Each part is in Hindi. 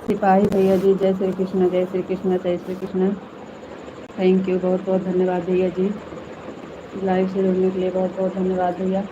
सिपाही भैया जी, जय श्री कृष्ण, जय श्री कृष्ण, जय श्री कृष्ण। थैंक यू, बहुत बहुत धन्यवाद भैया जी। लाइव से जुड़ने के लिए बहुत बहुत धन्यवाद भैया।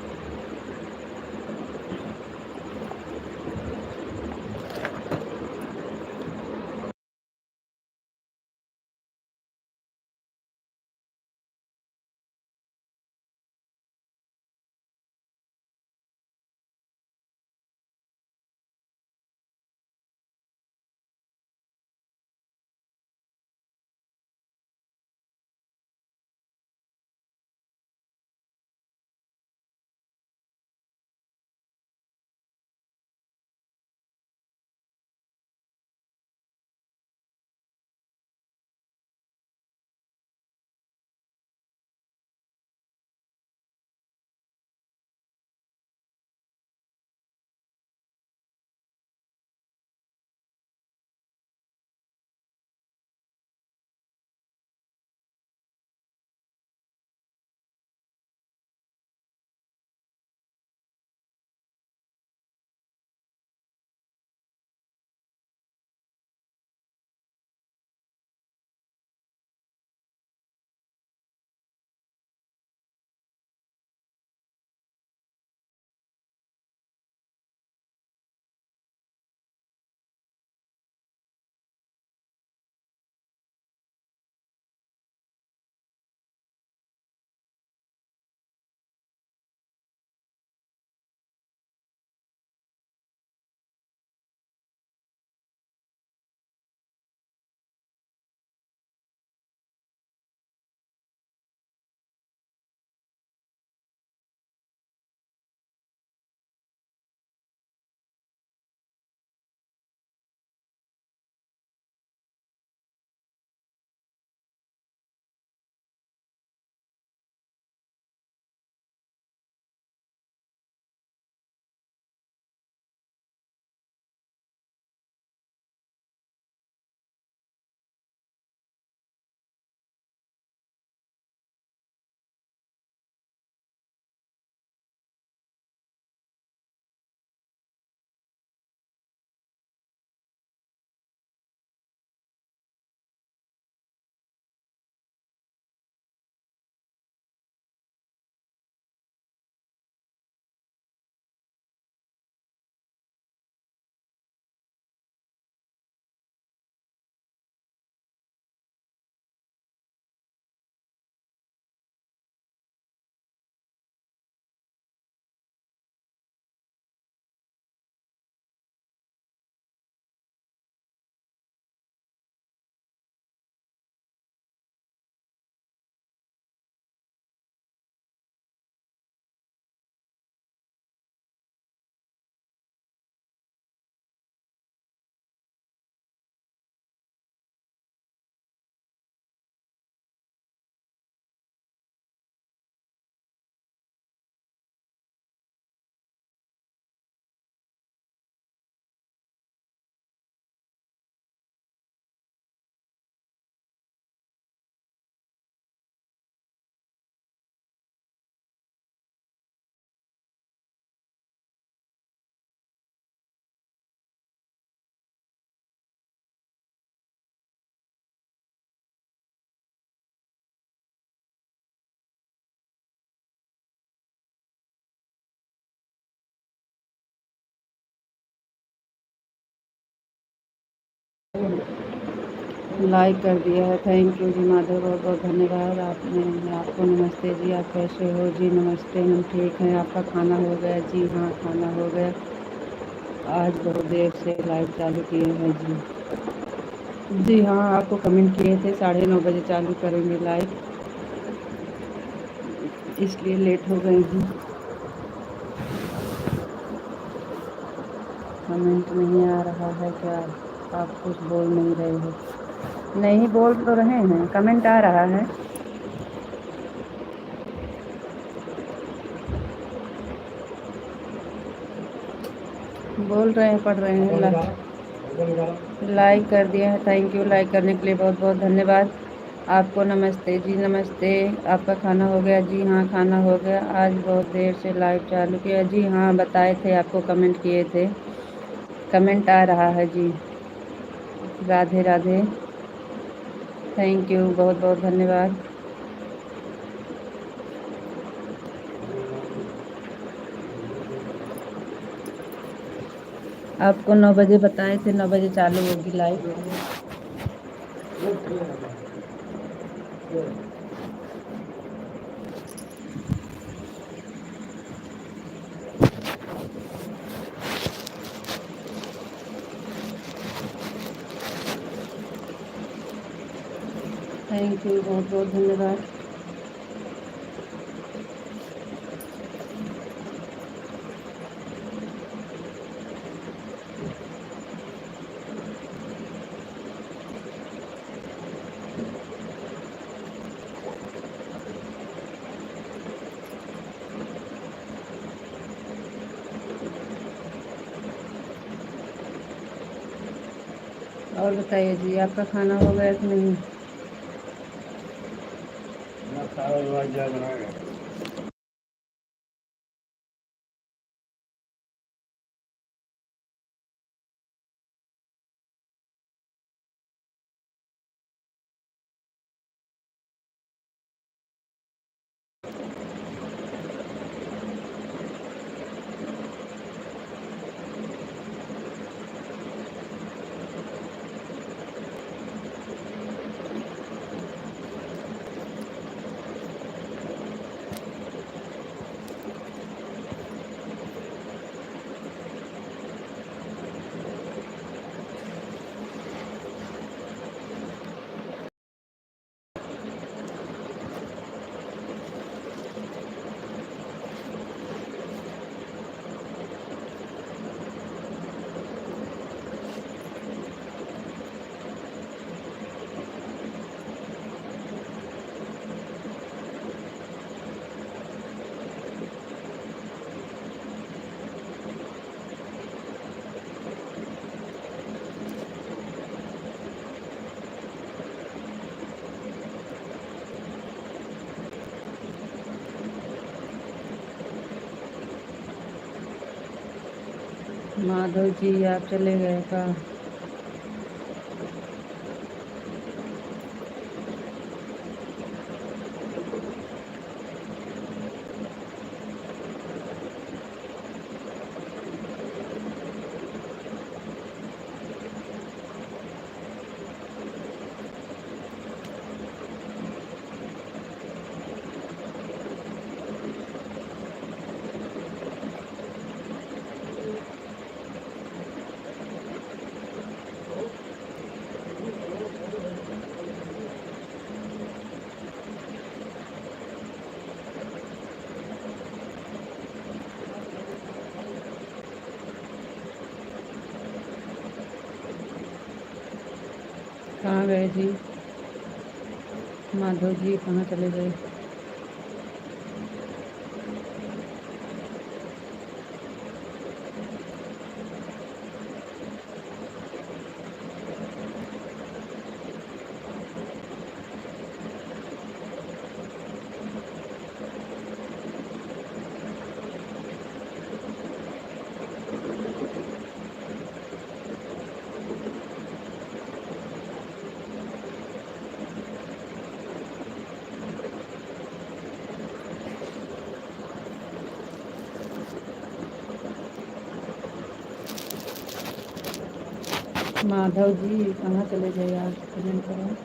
लाइक कर दिया है, थैंक यू जी माधव, बहुत बहुत धन्यवाद। आपको नमस्ते जी, आप कैसे हो जी? नमस्ते, हम ठीक हैं। आपका खाना हो गया जी? हाँ, खाना हो गया। आज बहुत देर से लाइव चालू किए हैं जी। जी हाँ, आपको कमेंट किए थे 9:30 बजे चालू करेंगे लाइव, इसलिए लेट हो गए जी। कमेंट नहीं आ रहा है क्या? आप कुछ बोल नहीं रहे हो? नहीं, बोल तो रहे हैं, कमेंट आ रहा है। बोल रहे हैं, पढ़ रहे हैं। लाइक कर दिया है, थैंक यू। लाइक करने के लिए बहुत बहुत धन्यवाद। आपको नमस्ते जी, नमस्ते। आपका खाना हो गया जी? हाँ, खाना हो गया। आज बहुत देर से लाइव चालू किया जी। हाँ, बताए थे, आपको कमेंट किए थे, कमेंट आ रहा है जी। राधे राधे। थैंक यू, बहुत बहुत धन्यवाद। आपको 9 बजे बताए थे, 9 बजे चालू होगी लाइव। थैंक यू, बहुत बहुत धन्यवाद। और बताइए जी, आपका खाना हो गया कि नहीं? माधव जी, आप चले गए का? कहाँ गए जी? माधव जी कहाँ चले गए? माधव जी कहाँ चले गए? आप कमेंट करें।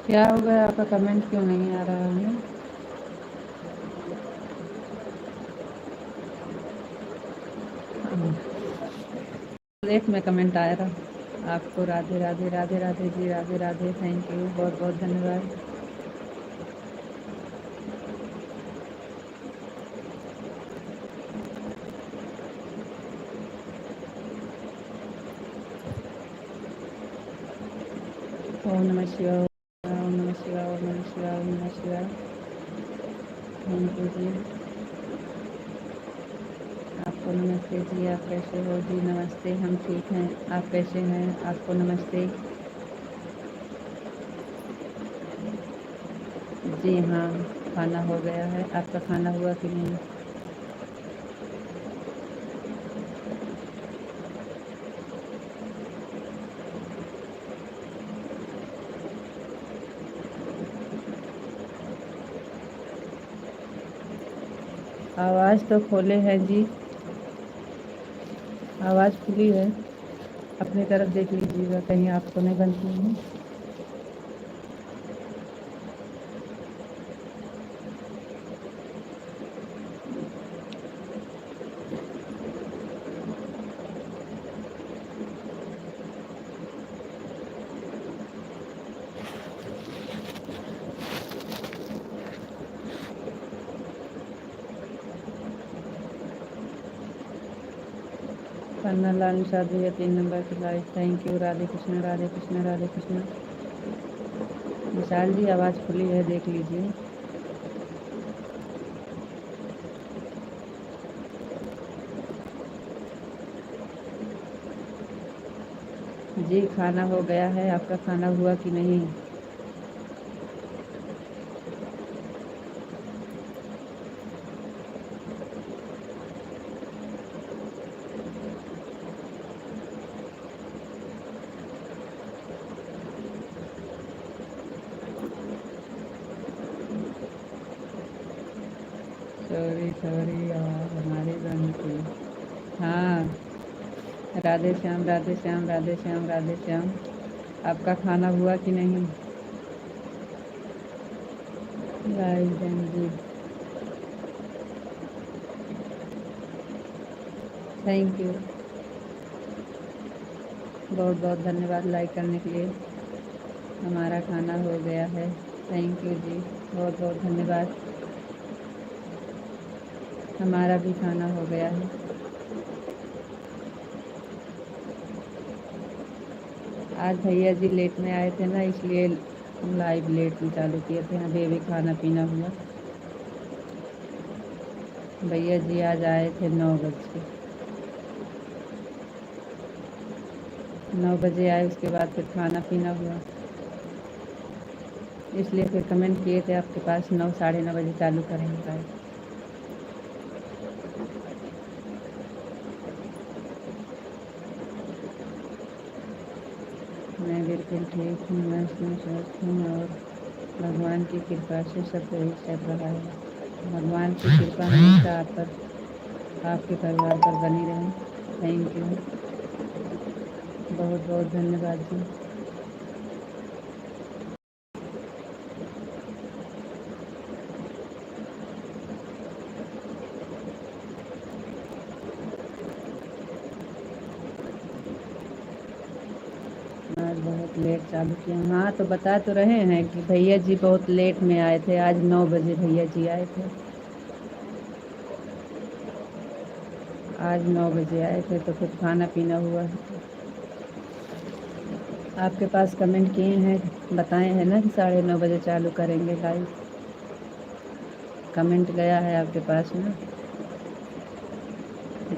क्या हो गया, आपका कमेंट क्यों नहीं आ रहा है? एक में कमेंट आया रहा आपको। राधे राधे, राधे राधे जी, राधे राधे। थैंक यू, बहुत बहुत धन्यवाद। ओम नमः शिवाय, ओम नमः शिवाय, ओम नमः शिवाय, ओम नमः शिवाय। थैंक यू जी। आपको नमस्ते जी, आप कैसे हो जी? नमस्ते, हम ठीक हैं, आप कैसे हैं? आपको नमस्ते जी। हाँ, खाना हो गया है, आपका खाना हुआ कि नहीं? आवाज़ तो खोले हैं जी, आवाज़ खुली है, अपनी तरफ देख लीजिएगा कहीं आपको नहीं बनती है। पन्ना लाल निषाद भैया 3 नंबर की life, thank you. Radhe Krishna, Radhe Krishna, Radhe Krishna. Vishal ji आवाज़ खुली है, देख लीजिए। जी खाना हो गया है, आपका खाना हुआ कि नहीं? सॉरी सॉरी, हमारी बहन थी। हाँ, राधे श्याम, राधे श्याम, राधे श्याम, राधे श्याम। आपका खाना हुआ कि नहीं? राइट बहन जी, थैंक यू, बहुत बहुत धन्यवाद लाइक करने के लिए। हमारा खाना हो गया है, थैंक यू जी, बहुत बहुत धन्यवाद। हमारा भी खाना हो गया है। आज भैया जी लेट में आए थे ना, इसलिए लाइव लेट में चालू किए थे। अभी अभी खाना पीना हुआ। भैया जी आज आए थे 9 बजे। 9 बजे आए, उसके बाद फिर खाना पीना हुआ, इसलिए फिर कमेंट किए थे आपके पास 9 साढ़े 9 बजे चालू करेंगे लाइव। मैं बिल्कुल ठीक हूँ, मैं स्वस्थ हूँ और भगवान की कृपा से सब सही चल रहा है। भगवान की कृपा हमेशा आप पर, आपके परिवार पर बनी रहे। थैंक यू, बहुत बहुत धन्यवाद जी। आज बहुत लेट चालू किया। हाँ तो बता तो रहे हैं कि भैया जी बहुत लेट में आए थे, आज 9 बजे भैया जी आए थे। आज 9 बजे आए थे तो फिर खाना पीना हुआ। आपके पास कमेंट किए हैं, बताए हैं ना कि 9:30 बजे चालू करेंगे लाइव। कमेंट गया है आपके पास ना,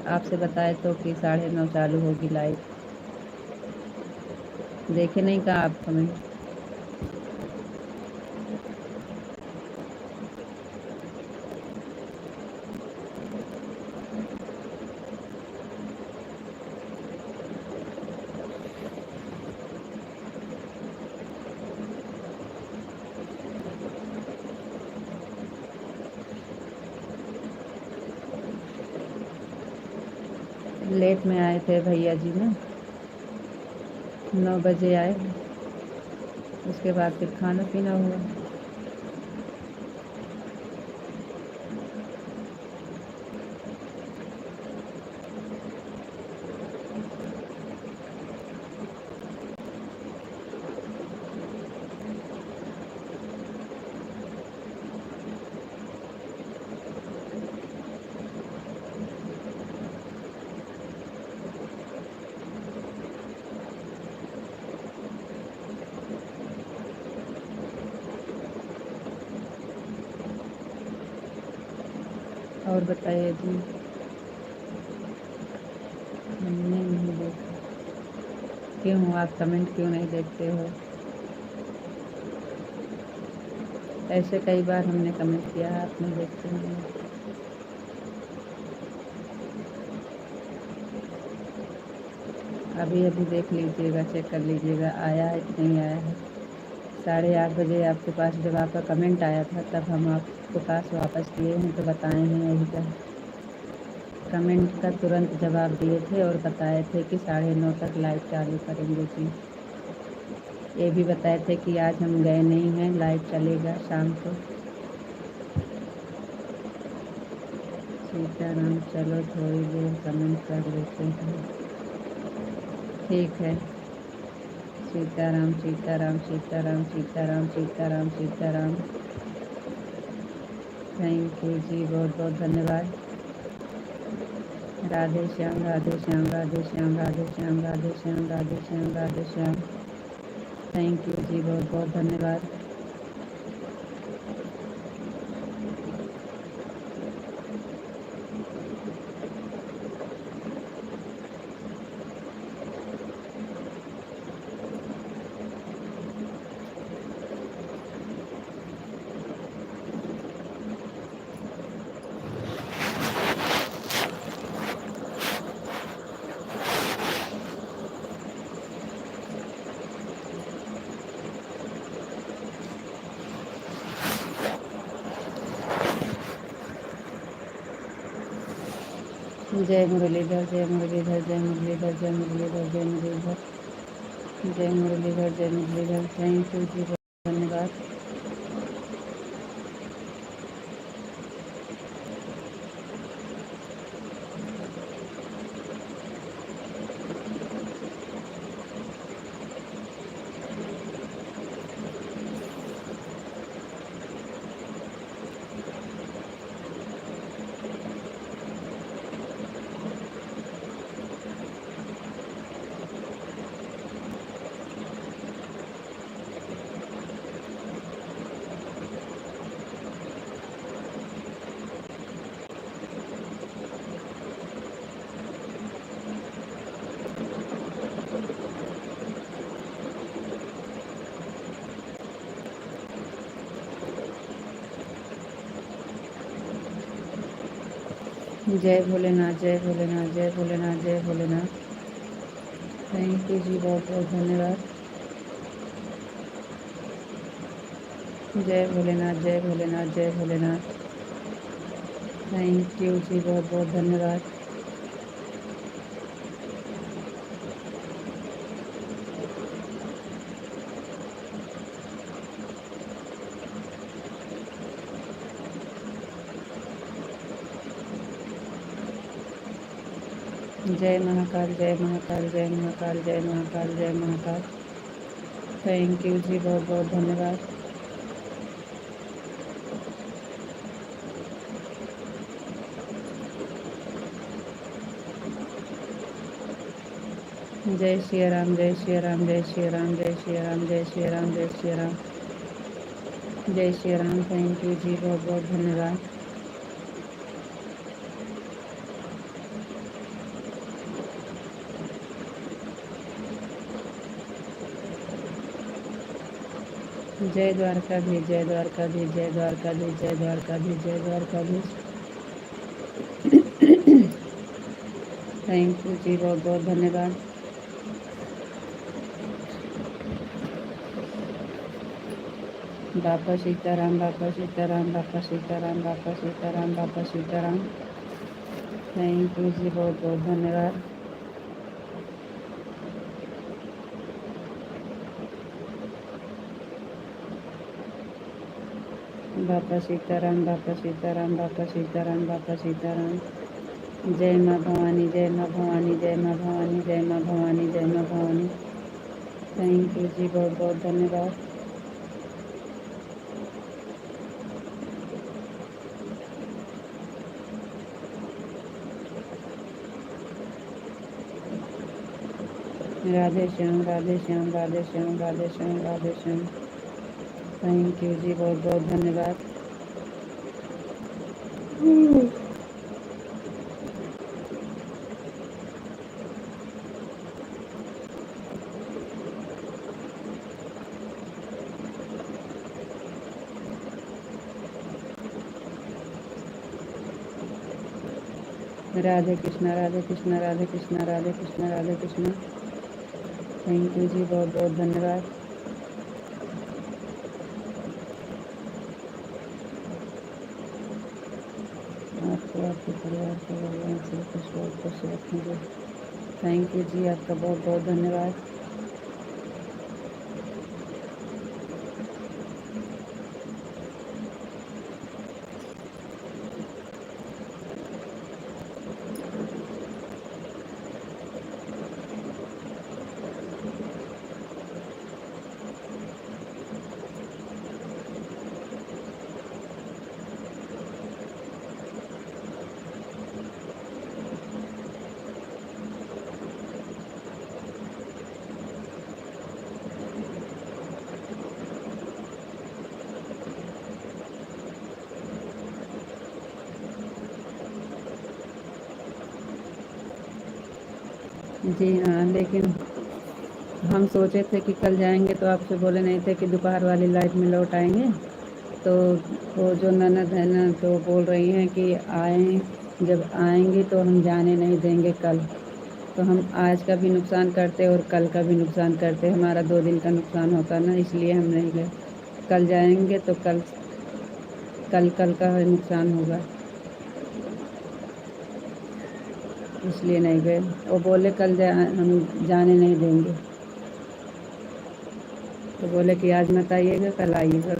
आपसे बताए तो कि 9:30 चालू होगी लाइव। देखे नहीं कहा आप कमेंट? लेट में आए थे भैया जी ना, 9 बजे आए, उसके बाद फिर खाना पीना हुआ। और बताइए जी। हमने नहीं देखा। क्यों आप कमेंट क्यों नहीं देखते हो? ऐसे कई बार हमने कमेंट किया है, आप नहीं देखते होंगे। अभी अभी देख लीजिएगा, चेक कर लीजिएगा आया है कि नहीं आया है। 8:30 बजे आपके पास जब आपका कमेंट आया था तब हम आपके पास वापस किए हैं, तो बताए हैं यही का कमेंट का तुरंत जवाब दिए थे और बताए थे कि 9:30 तक लाइव चालू करेंगे जी। ये भी बताए थे कि आज हम गए नहीं हैं, लाइव चलेगा शाम को। सीताराम, चलो थोड़ी देर कमेंट कर लेते हैं। ठीक है। सीताराम सीताराम सीताराम सीताराम सीताराम सीताराम। थैंक यू जी, बहुत बहुत धन्यवाद। राधे श्याम राधे श्याम राधे श्याम राधे श्याम राधे श्याम राधे श्याम राधे श्याम। थैंक यू जी, बहुत बहुत धन्यवाद। जय मुरलीधर जय मुरलीधर जय मुरलीधर जय मुरलीधर जय मुरलीधर जय मुरलीधर जय मुरलीधर। थैंक यू जी, बहुत धन्यवाद। जय भोलेनाथ जय भोलेनाथ जय भोलेनाथ जय भोलेनाथ। थैंक यू जी, बहुत बहुत धन्यवाद। जय भोलेनाथ जय भोलेनाथ जय भोलेनाथ। थैंक यू जी, बहुत बहुत धन्यवाद। जय महाकाल जय महाकाल जय महाकाल जय महाकाल जय महाकाल। थैंक यू जी, बहुत बहुत धन्यवाद। जय श्री राम जय श्री राम जय श्री राम जय श्री राम जय श्री राम जय श्री राम जय श्री राम। थैंक यू जी, बहुत बहुत धन्यवाद। जय द्वारकाधीश जय द्वारकाधीश जय द्वारकाधीश जय द्वारकाधीश जय द्वारकाधीश। थैंक यू जी, बहुत बहुत धन्यवाद। बाबा सीताराम बाबा सीताराम बाबा सीताराम बाबा सीताराम बाबा सीताराम। थैंक यू जी, बहुत बहुत धन्यवाद। बाबा सीताराम बाबा सीताराम बाबा सीताराम बाबा सीताराम। जय माँ भवानी जय माँ भवानी जय माँ भवानी जय माँ भवानी जय माँ भवानी। थैंक यू जी, बहुत बहुत धन्यवाद। राधे श्याम राधे श्याम राधे श्याम राधे श्याम राधे श्याम। थैंक यू जी, बहुत बहुत धन्यवाद। राधे कृष्णा, राधे कृष्णा, राधे कृष्णा, राधे कृष्णा, राधे कृष्णा। थैंक यू जी, बहुत बहुत धन्यवाद। आपको, आपके परिवार को भगवान श्री कृष्ण और खुश रखेंगे। थैंक यू जी, आपका बहुत बहुत धन्यवाद। जी हाँ, लेकिन हम सोचे थे कि कल जाएंगे, तो आपसे बोले नहीं थे कि दोपहर वाली लाइट में लौट आएंगे। तो वो जो ननद है ना, तो बोल रही हैं कि आए, जब आएंगी तो हम जाने नहीं देंगे कल। तो हम आज का भी नुकसान करते और कल का भी नुकसान करते, हमारा 2 दिन का नुकसान होता ना, इसलिए हम नहीं गए। कल जाएंगे तो कल का नुकसान होगा, इसलिए नहीं गए। वो बोले कल हम जाने नहीं देंगे, तो बोले कि आज मत आइएगा, कल आइएगा।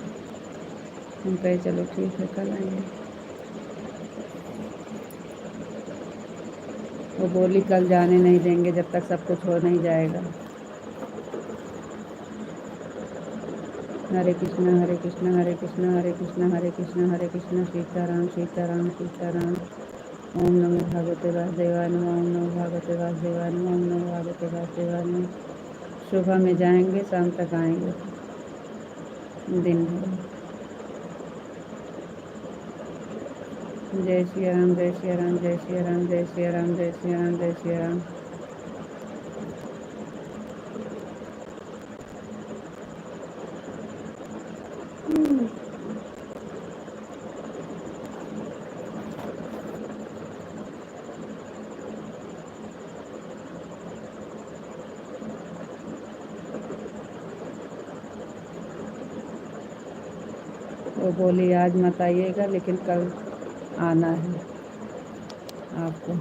हम कहे चलो ठीक है, कल आएंगे। वो बोली कल जाने नहीं देंगे जब तक सब कुछ हो नहीं जाएगा। हरे कृष्णा, हरे कृष्णा, हरे कृष्णा, हरे कृष्णा, हरे कृष्णा, हरे कृष्णा, सीताराम सीताराम सीताराम। ओम नमो भगवते वासुदेवाय नमः, ओम नमो भगवते वासुदेवाय नमः, ओम नमो भगवते वासुदेवाय नमः। सुबह में जाएंगे, शाम तक आएंगे, दिन भर। जय श्री राम, जय श्री राम, जय श्री राम, जय श्री राम, जय श्री राम, जय श्री राम। वो बोली आज मत आइएगा, लेकिन कल आना है आपको।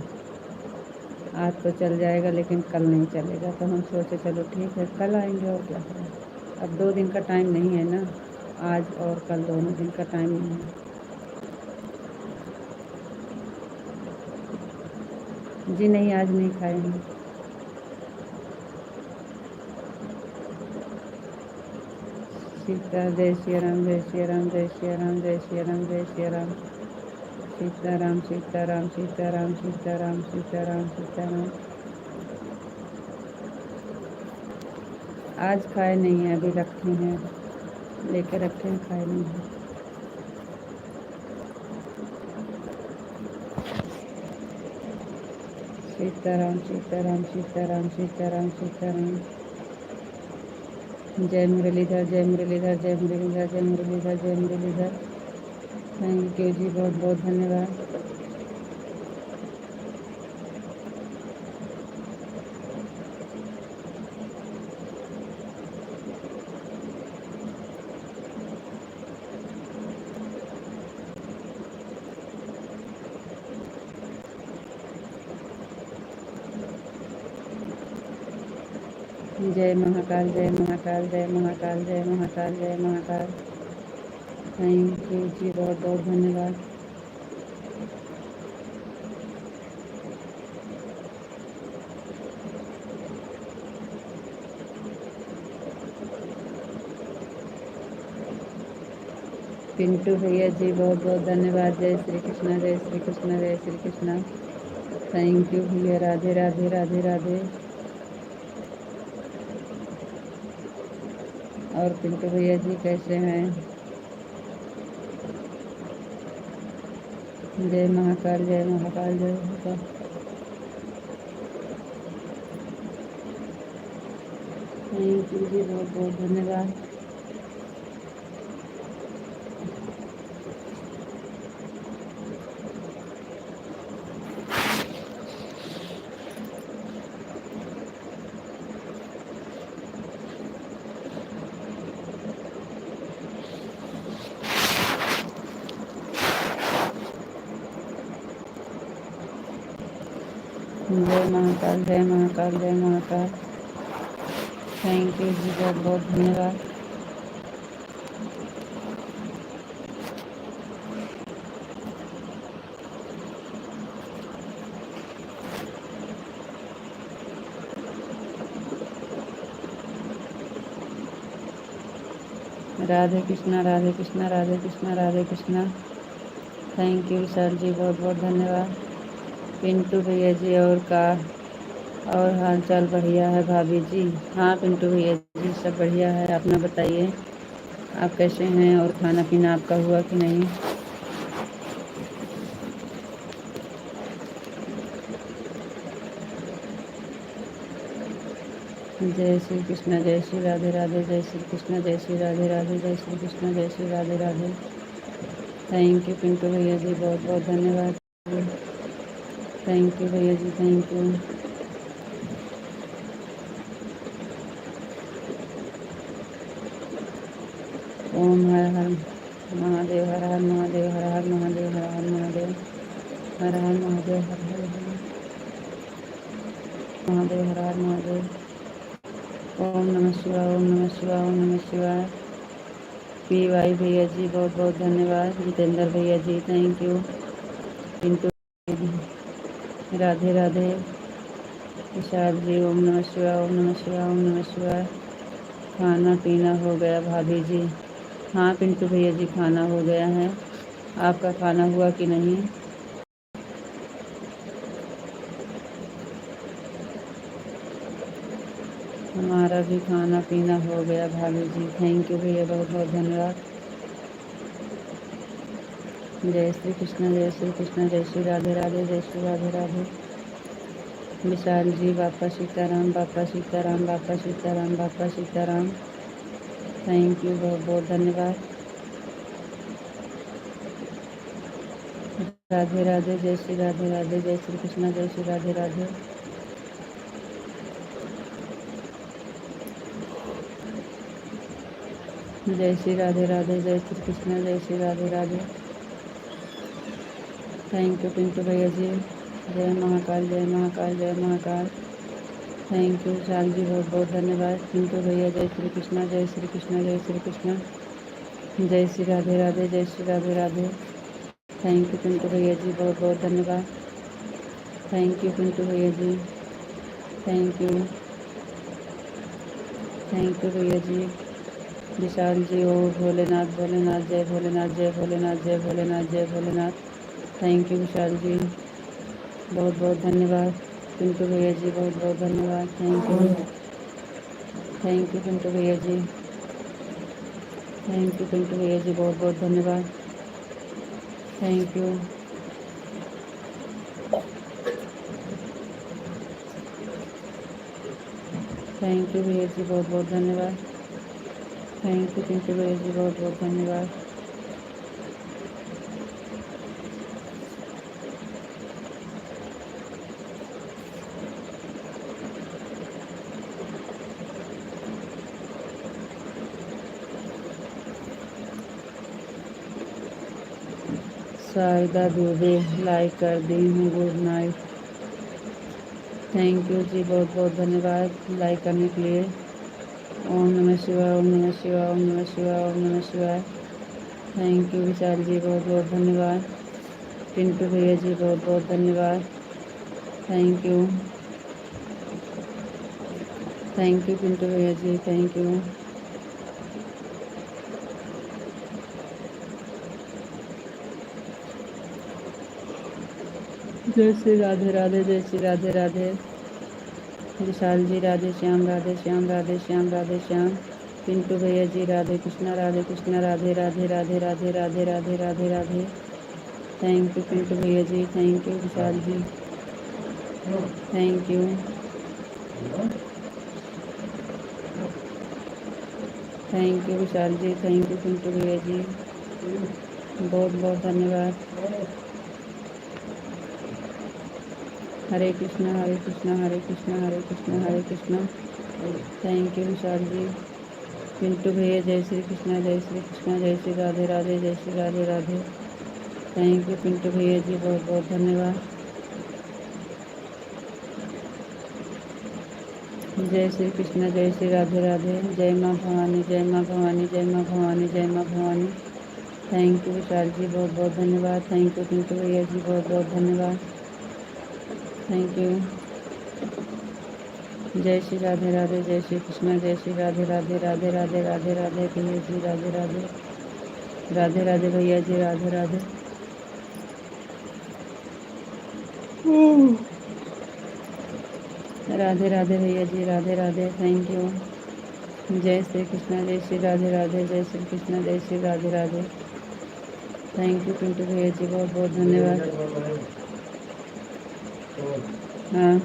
आज तो चल जाएगा, लेकिन कल नहीं चलेगा। तो हम सोचे चलो ठीक है, कल आएंगे, और क्या करें। अब 2 दिन का टाइम नहीं है ना, आज और कल दोनों दिन का टाइम नहीं है। जी नहीं, आज नहीं खाएंगे। सीता, जय श्री राम, जय श्री राम, जय श्री राम, जय श्री राम, जय श्री राम। सीताराम सीताराम सीताराम सीताराम सीताराम सीताराम। आज खाए नहीं है, अभी रखे हैं, लेके रखे हैं, खाए नहीं है। सीताराम सीताराम सीताराम सीताराम सीताराम। जय मुरलीधर, जय मुरलीधर, जय मुरलीधर, जय मुरलीधर, जय मुरलीधर। थैंक यू जी, बहुत बहुत धन्यवाद। जय महाकाल, जय महाकाल, जय महाकाल, जय महाकाल, जय महाकाल। थैंक यू जी, बहुत बहुत धन्यवाद। पिंटू भैया जी, बहुत बहुत धन्यवाद। जय श्री कृष्णा, जय श्री कृष्णा, जय श्री कृष्णा। थैंक यू भैया, राधे राधे राधे राधे। और पिंटू भैया जी कैसे हैं? जय महाकाल, जय महाकाल, जय महाकाल। थैंक यू जी, बहुत बहुत धन्यवाद। जय महाकाल, जय महाकाल, जय महाकाल। थैंक यू जी, बहुत बहुत धन्यवाद। Radhe Krishna, Radhe Krishna, Radhe Krishna, Radhe Krishna. Thank you sir ji, बहुत बहुत धन्यवाद। पिंटू भैया जी, और हाल चाल बढ़िया है भाभी जी? हाँ पिंटू भैया जी, सब बढ़िया है। अपना बताइए, आप कैसे हैं और खाना पीना आपका हुआ कि नहीं? जय श्री कृष्ण, जय श्री राधे राधे, जय श्री कृष्ण, जय श्री राधे राधे, जय श्री कृष्ण, जय श्री राधे राधे। थैंक यू पिंटू भैया जी, बहुत बहुत धन्यवाद। थैंक यू भैया जी, थैंक यू। ओम हर हर महादेव, हर हर महादेव, हर हर महादेव, हर हर महादेव, हर हर महादेव, हर हर महादेव, हर हर महादेव। ओम नमः शिवाय, ओम नमः शिवाय, ओम नमः शिवाय। पी वाई भैया जी, बहुत बहुत धन्यवाद। जितेंद्र भैया जी, थैंक यू। पिंटू राधे राधे। विशाल जी, ओम नमः शिवाय, ओम नमः शिवाय, ओम नमः शिवाय। खाना पीना हो गया भाभी जी? हाँ पिंटू भैया जी, खाना हो गया है। आपका खाना हुआ कि नहीं? हमारा भी खाना पीना हो गया भाभी जी, थैंक यू भैया, बहुत बहुत धन्यवाद। जय श्री कृष्ण, जय श्री कृष्ण, जय श्री राधे राधे, जय श्री राधे राधे। विशाल जी, बापा सीताराम, बापा सीताराम, बापा सीताराम, बापा सीताराम। थैंक यू, बहुत बहुत धन्यवाद। राधे राधे, जय श्री राधे राधे, जय श्री कृष्ण, जय श्री राधे राधे। जय श्री राधे राधे, जय श्री कृष्ण, जय श्री राधे राधे। थैंक यू पिंटू भैया जी। जय महाकाल, जय महाकाल, जय महाकाल। थैंक यू विशाल जी, बहुत बहुत धन्यवाद। पिंटू भैया, जय श्री कृष्णा, जय श्री कृष्णा, जय श्री कृष्णा। जय श्री राधे राधे, जय श्री राधे राधे। थैंक यू पिंटू भैया जी, बहुत बहुत धन्यवाद। थैंक यू पिंटू भैया ji, thank you. Thank you भैया जी। विशाल जी, ओ भोलेनाथ, भोलेनाथ, जय भोलेनाथ, जय भोलेनाथ, जय भोलेनाथ, जय भोलेनाथ। थैंक यू विशाल जी, बहुत बहुत धन्यवाद। पिंटू भैया जी, बहुत बहुत धन्यवाद। Thank you. Thank you Pintu भैया जी, थैंक यू पिंटू भैया जी, बहुत बहुत धन्यवाद। Thank you. थैंक यू भैया जी, बहुत बहुत धन्यवाद। थैंक यू पिंटू भैया जी, बहुत बहुत धन्यवाद। शारदा दुबे, लाइक कर दी हूँ, गुड नाइट। थैंक यू जी, बहुत बहुत धन्यवाद लाइक करने के लिए। ओम नमः शिवाय, ओम नमः शिवाय, ओम नमः शिवाय, ओम नमः शिवाय। थैंक यू विशाल जी, बहुत बहुत धन्यवाद। पिंटू भैया जी, बहुत बहुत धन्यवाद। Thank you. Thank you Pintu भैया जी, थैंक यू। जय श्री राधे राधे, जय श्री राधे राधे। विशाल जी, राधे श्याम, राधे श्याम, राधे श्याम, राधे श्याम। पिंटू भैया जी, राधे कृष्णा, राधे कृष्णा, राधे राधे, राधे राधे, राधे राधे, राधे राधे। थैंक यू पिंटू भैया ji, thank you Vishal ji, thank you. Thank you Vishal ji, thank you Pintu भैया जी, बहुत बहुत धन्यवाद। हरे कृष्णा, हरे कृष्णा, हरे कृष्णा, हरे कृष्णा, हरे कृष्णा। Thank you Vishal ji. पिंटू भैया, जय श्री कृष्णा, जय श्री कृष्णा, जय श्री राधे राधे, जय श्री राधे राधे। थैंक यू पिंटू भैया जी, बहुत बहुत धन्यवाद। जय श्री कृष्ण, जय श्री राधे राधे। जय माँ भवानी, जय माँ भवानी, जय माँ भवानी, जय माँ भवानी। थैंक यू विशाल जी, बहुत बहुत धन्यवाद। थैंक यू पिंटू भैया जी, बहुत बहुत धन्यवाद। Thank you. जय श्री राधे राधे, जय श्री कृष्ण, जय श्री राधे राधे, राधे राधे, राधे राधे भैया जी, राधे राधे, राधे राधे भैया जी, राधे राधे। राधे राधे भैया जी, राधे राधे, थैंक यू। जय श्री कृष्ण, जय श्री राधे राधे, जय श्री कृष्ण, जय श्री राधे राधे। थैंक यू पिंटू भैया जी, बहुत बहुत धन्यवाद। हाँ,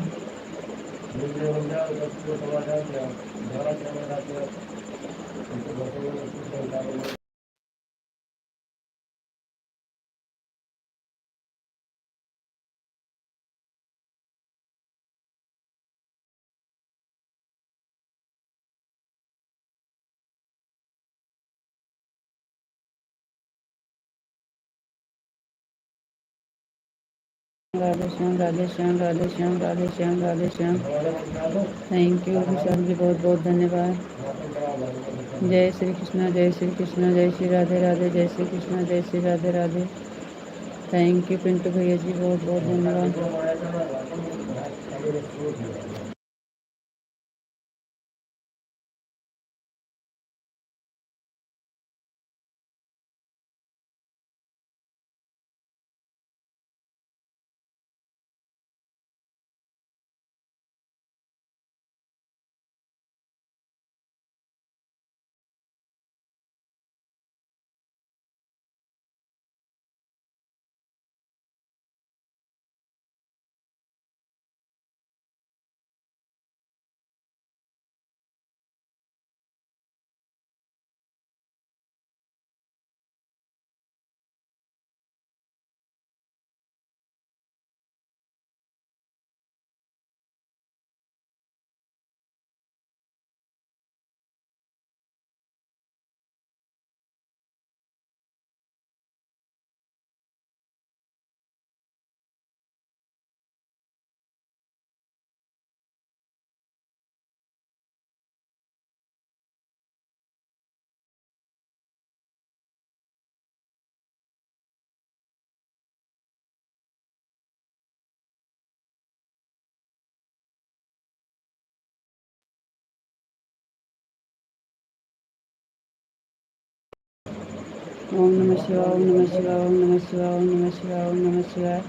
राधे श्याम, राधे श्याम, राधे श्याम, राधे श्याम, राधे श्याम। थैंक यू विशाल जी, बहुत बहुत धन्यवाद। जय श्री कृष्ण, जय श्री कृष्ण, जय श्री राधे राधे, जय श्री कृष्ण, जय श्री राधे राधे। थैंक यू पिंटू भैया जी, बहुत बहुत धन्यवाद। ओम नमः शिवाय, ओम नमः शिवाय, ओम नमः शिवाय, ओम नमः शिवाय, ओम नमः शिवाय।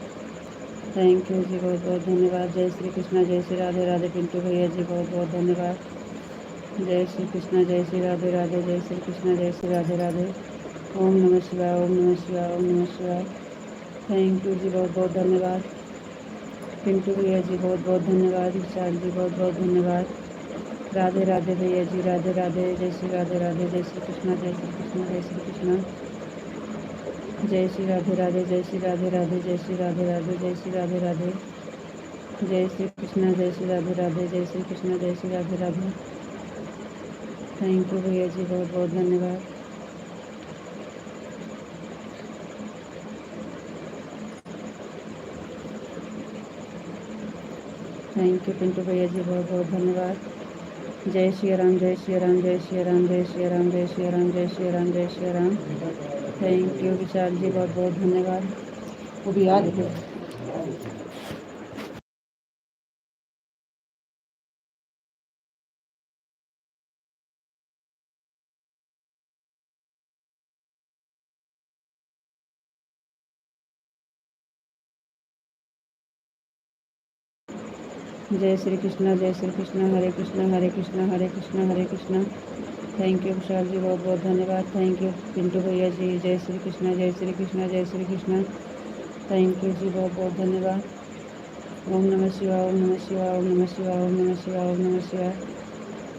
थैंक यू जी, बहुत बहुत धन्यवाद। जय श्री कृष्ण, जय श्री राधे राधे पिंटू भैया जी, बहुत बहुत धन्यवाद। जय श्री कृष्ण, जय श्री राधे राधे, जय श्री कृष्ण, जय श्री राधे राधे। ओम नमः शिवाय, ओम नमः शिवाय, ओम नमः शिवाय। थैंक यू जी, बहुत बहुत धन्यवाद। पिंटू भैया जी, बहुत बहुत धन्यवाद। विशाल जी, बहुत बहुत धन्यवाद। राधे राधे भैया जी, राधे राधे, जय श्री राधे राधे, जय श्री कृष्ण, जय श्री कृष्ण, जय श्री कृष्ण। जय श्री राधे राधे, जय श्री राधे राधे, जय श्री राधे राधे, जय श्री राधे राधे। जय श्री कृष्ण, जय श्री राधे राधे, जय श्री कृष्ण, जय श्री राधे राधे। थैंक यू भैया जी, बहुत बहुत धन्यवाद। थैंक यू पिंटू भैया जी, बहुत बहुत धन्यवाद। जय श्री राम, जय श्री राम, जय श्री राम, जय श्री राम, जय श्री राम, जय श्री राम, जय श्री राम। थैंक यू विशाल जी, बहुत बहुत धन्यवाद। वो भी याद है। जय श्री कृष्ण, जय श्री कृष्ण, हरे कृष्ण, हरे कृष्ण, हरे कृष्ण, हरे कृष्ण। थैंक यू विशाल जी, बहुत बहुत धन्यवाद। थैंक यू पिंटू भैया जी, जय श्री कृष्ण, जय श्री कृष्ण, जय श्री कृष्ण। थैंक यू जी, बहुत बहुत धन्यवाद। ओम नमः शिवाय, ओम नमः शिवाय, ओम नमः शिवाय, ओम नमः शिवाय, ओम नमः शिवाय।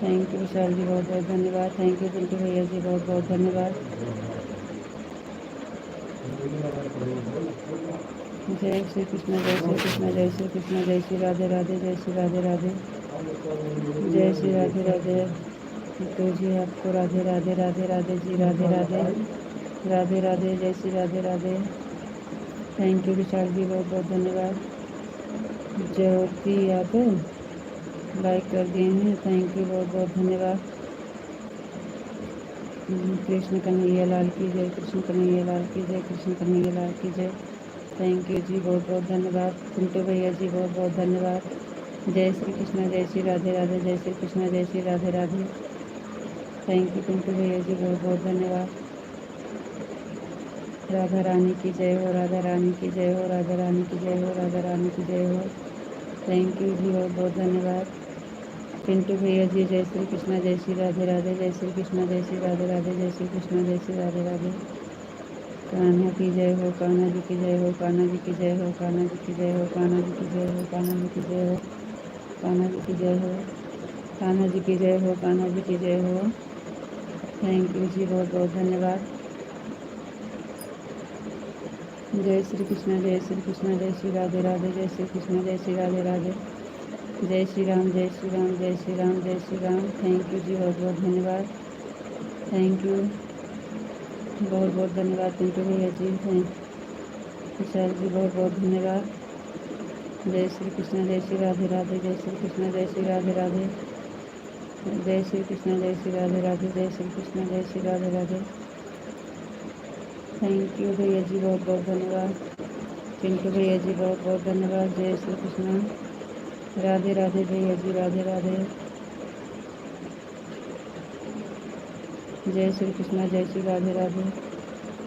थैंक यू विशाल जी, बहुत बहुत धन्यवाद। थैंक यू पिंटू भैया जी, बहुत बहुत धन्यवाद। जय श्री कृष्ण, जय श्री कृष्ण, जय श्री कृष्ण, जय श्री राधे राधे, जय श्री राधे राधे। जय श्री राधे राधे। तो जी आपको राधे राधे, राधे राधे जी, राधे राधे, राधे राधे, जय श्री राधे राधे। थैंक यू विशाल जी, बहुत बहुत धन्यवाद। ज्योति यादव, लाइक कर दिए हैं, थैंक यू, बहुत बहुत धन्यवाद। कृष्ण कन्हैया लाल की जय, कृष्ण कन्हैया लाल की जय, कृष्ण कन्हैया लाल की जय। थैंक यू जी, बहुत बहुत धन्यवाद। पिंटू भैया जी बहुत बहुत धन्यवाद। जय श्री कृष्ण, जय श्री राधे राधे, जय श्री कृष्ण, जय श्री राधे राधे। थैंक यू पिंटू भैया जी, बहुत बहुत धन्यवाद। राधा रानी की जय हो, राधा रानी की जय हो, राधा रानी की जय हो, राधा रानी की जय हो। थैंक यू जी, बहुत बहुत धन्यवाद। पिंटू भैया जी, जय श्री कृष्ण, जय श्री राधे राधे, जय श्री कृष्ण, जय श्री राधे राधे, जय श्री कृष्ण, जय श्री राधे राधे। कान्हा की जय हो, कान्हा जी की जय हो, कान्हा जी की जय हो, कान्हा जी की जय हो, कान्हा जी की जय हो, कान्हा जी की जय हो, कान्हा जी की जय हो, कान्हा जी की जय हो, कान्हा जी की जय हो। थैंक यू जी, बहुत बहुत धन्यवाद। जय श्री कृष्ण, जय श्री कृष्ण, जय श्री राधे राधे, जय श्री कृष्ण, जय श्री राधे राधे। जय श्री राम, जय श्री राम, जय श्री राम, जय श्री राम। थैंक यू जी, बहुत बहुत धन्यवाद। थैंक यू, बहुत बहुत धन्यवाद पिंटू भैया जी। थैंक विशाल जी, बहुत बहुत धन्यवाद। जय श्री कृष्ण, जय श्री राधे राधे, जय श्री कृष्ण, जय श्री राधे राधे, जय श्री कृष्ण, जय श्री राधे राधे, जय श्री कृष्ण, जय श्री राधे राधे। थैंक यू भैया जी, बहुत बहुत धन्यवाद। पिंटू भैया जी, बहुत बहुत धन्यवाद। जय श्री कृष्ण, राधे राधे भैया जी, राधे राधे। जय श्री कृष्ण, जय श्री राधे राधे,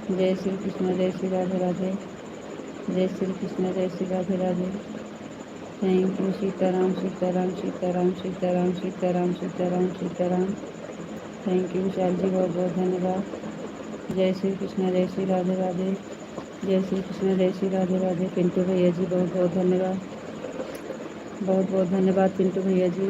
जय श्री कृष्ण, जय श्री राधे राधे, जय श्री कृष्ण, जय Shri Radhe Radhe. Thank you Sitaram, Sitaram, Sitaram, Sitaram, Sitaram, Sitaram, Sitaram. Thank you Vishal ji, बहुत बहुत धन्यवाद। जय श्री कृष्ण, जय श्री राधे राधे, जय श्री कृष्ण, जय श्री राधे राधे। पिंटू भैया जी, बहुत बहुत धन्यवाद, बहुत बहुत धन्यवाद पिंटू भैया जी।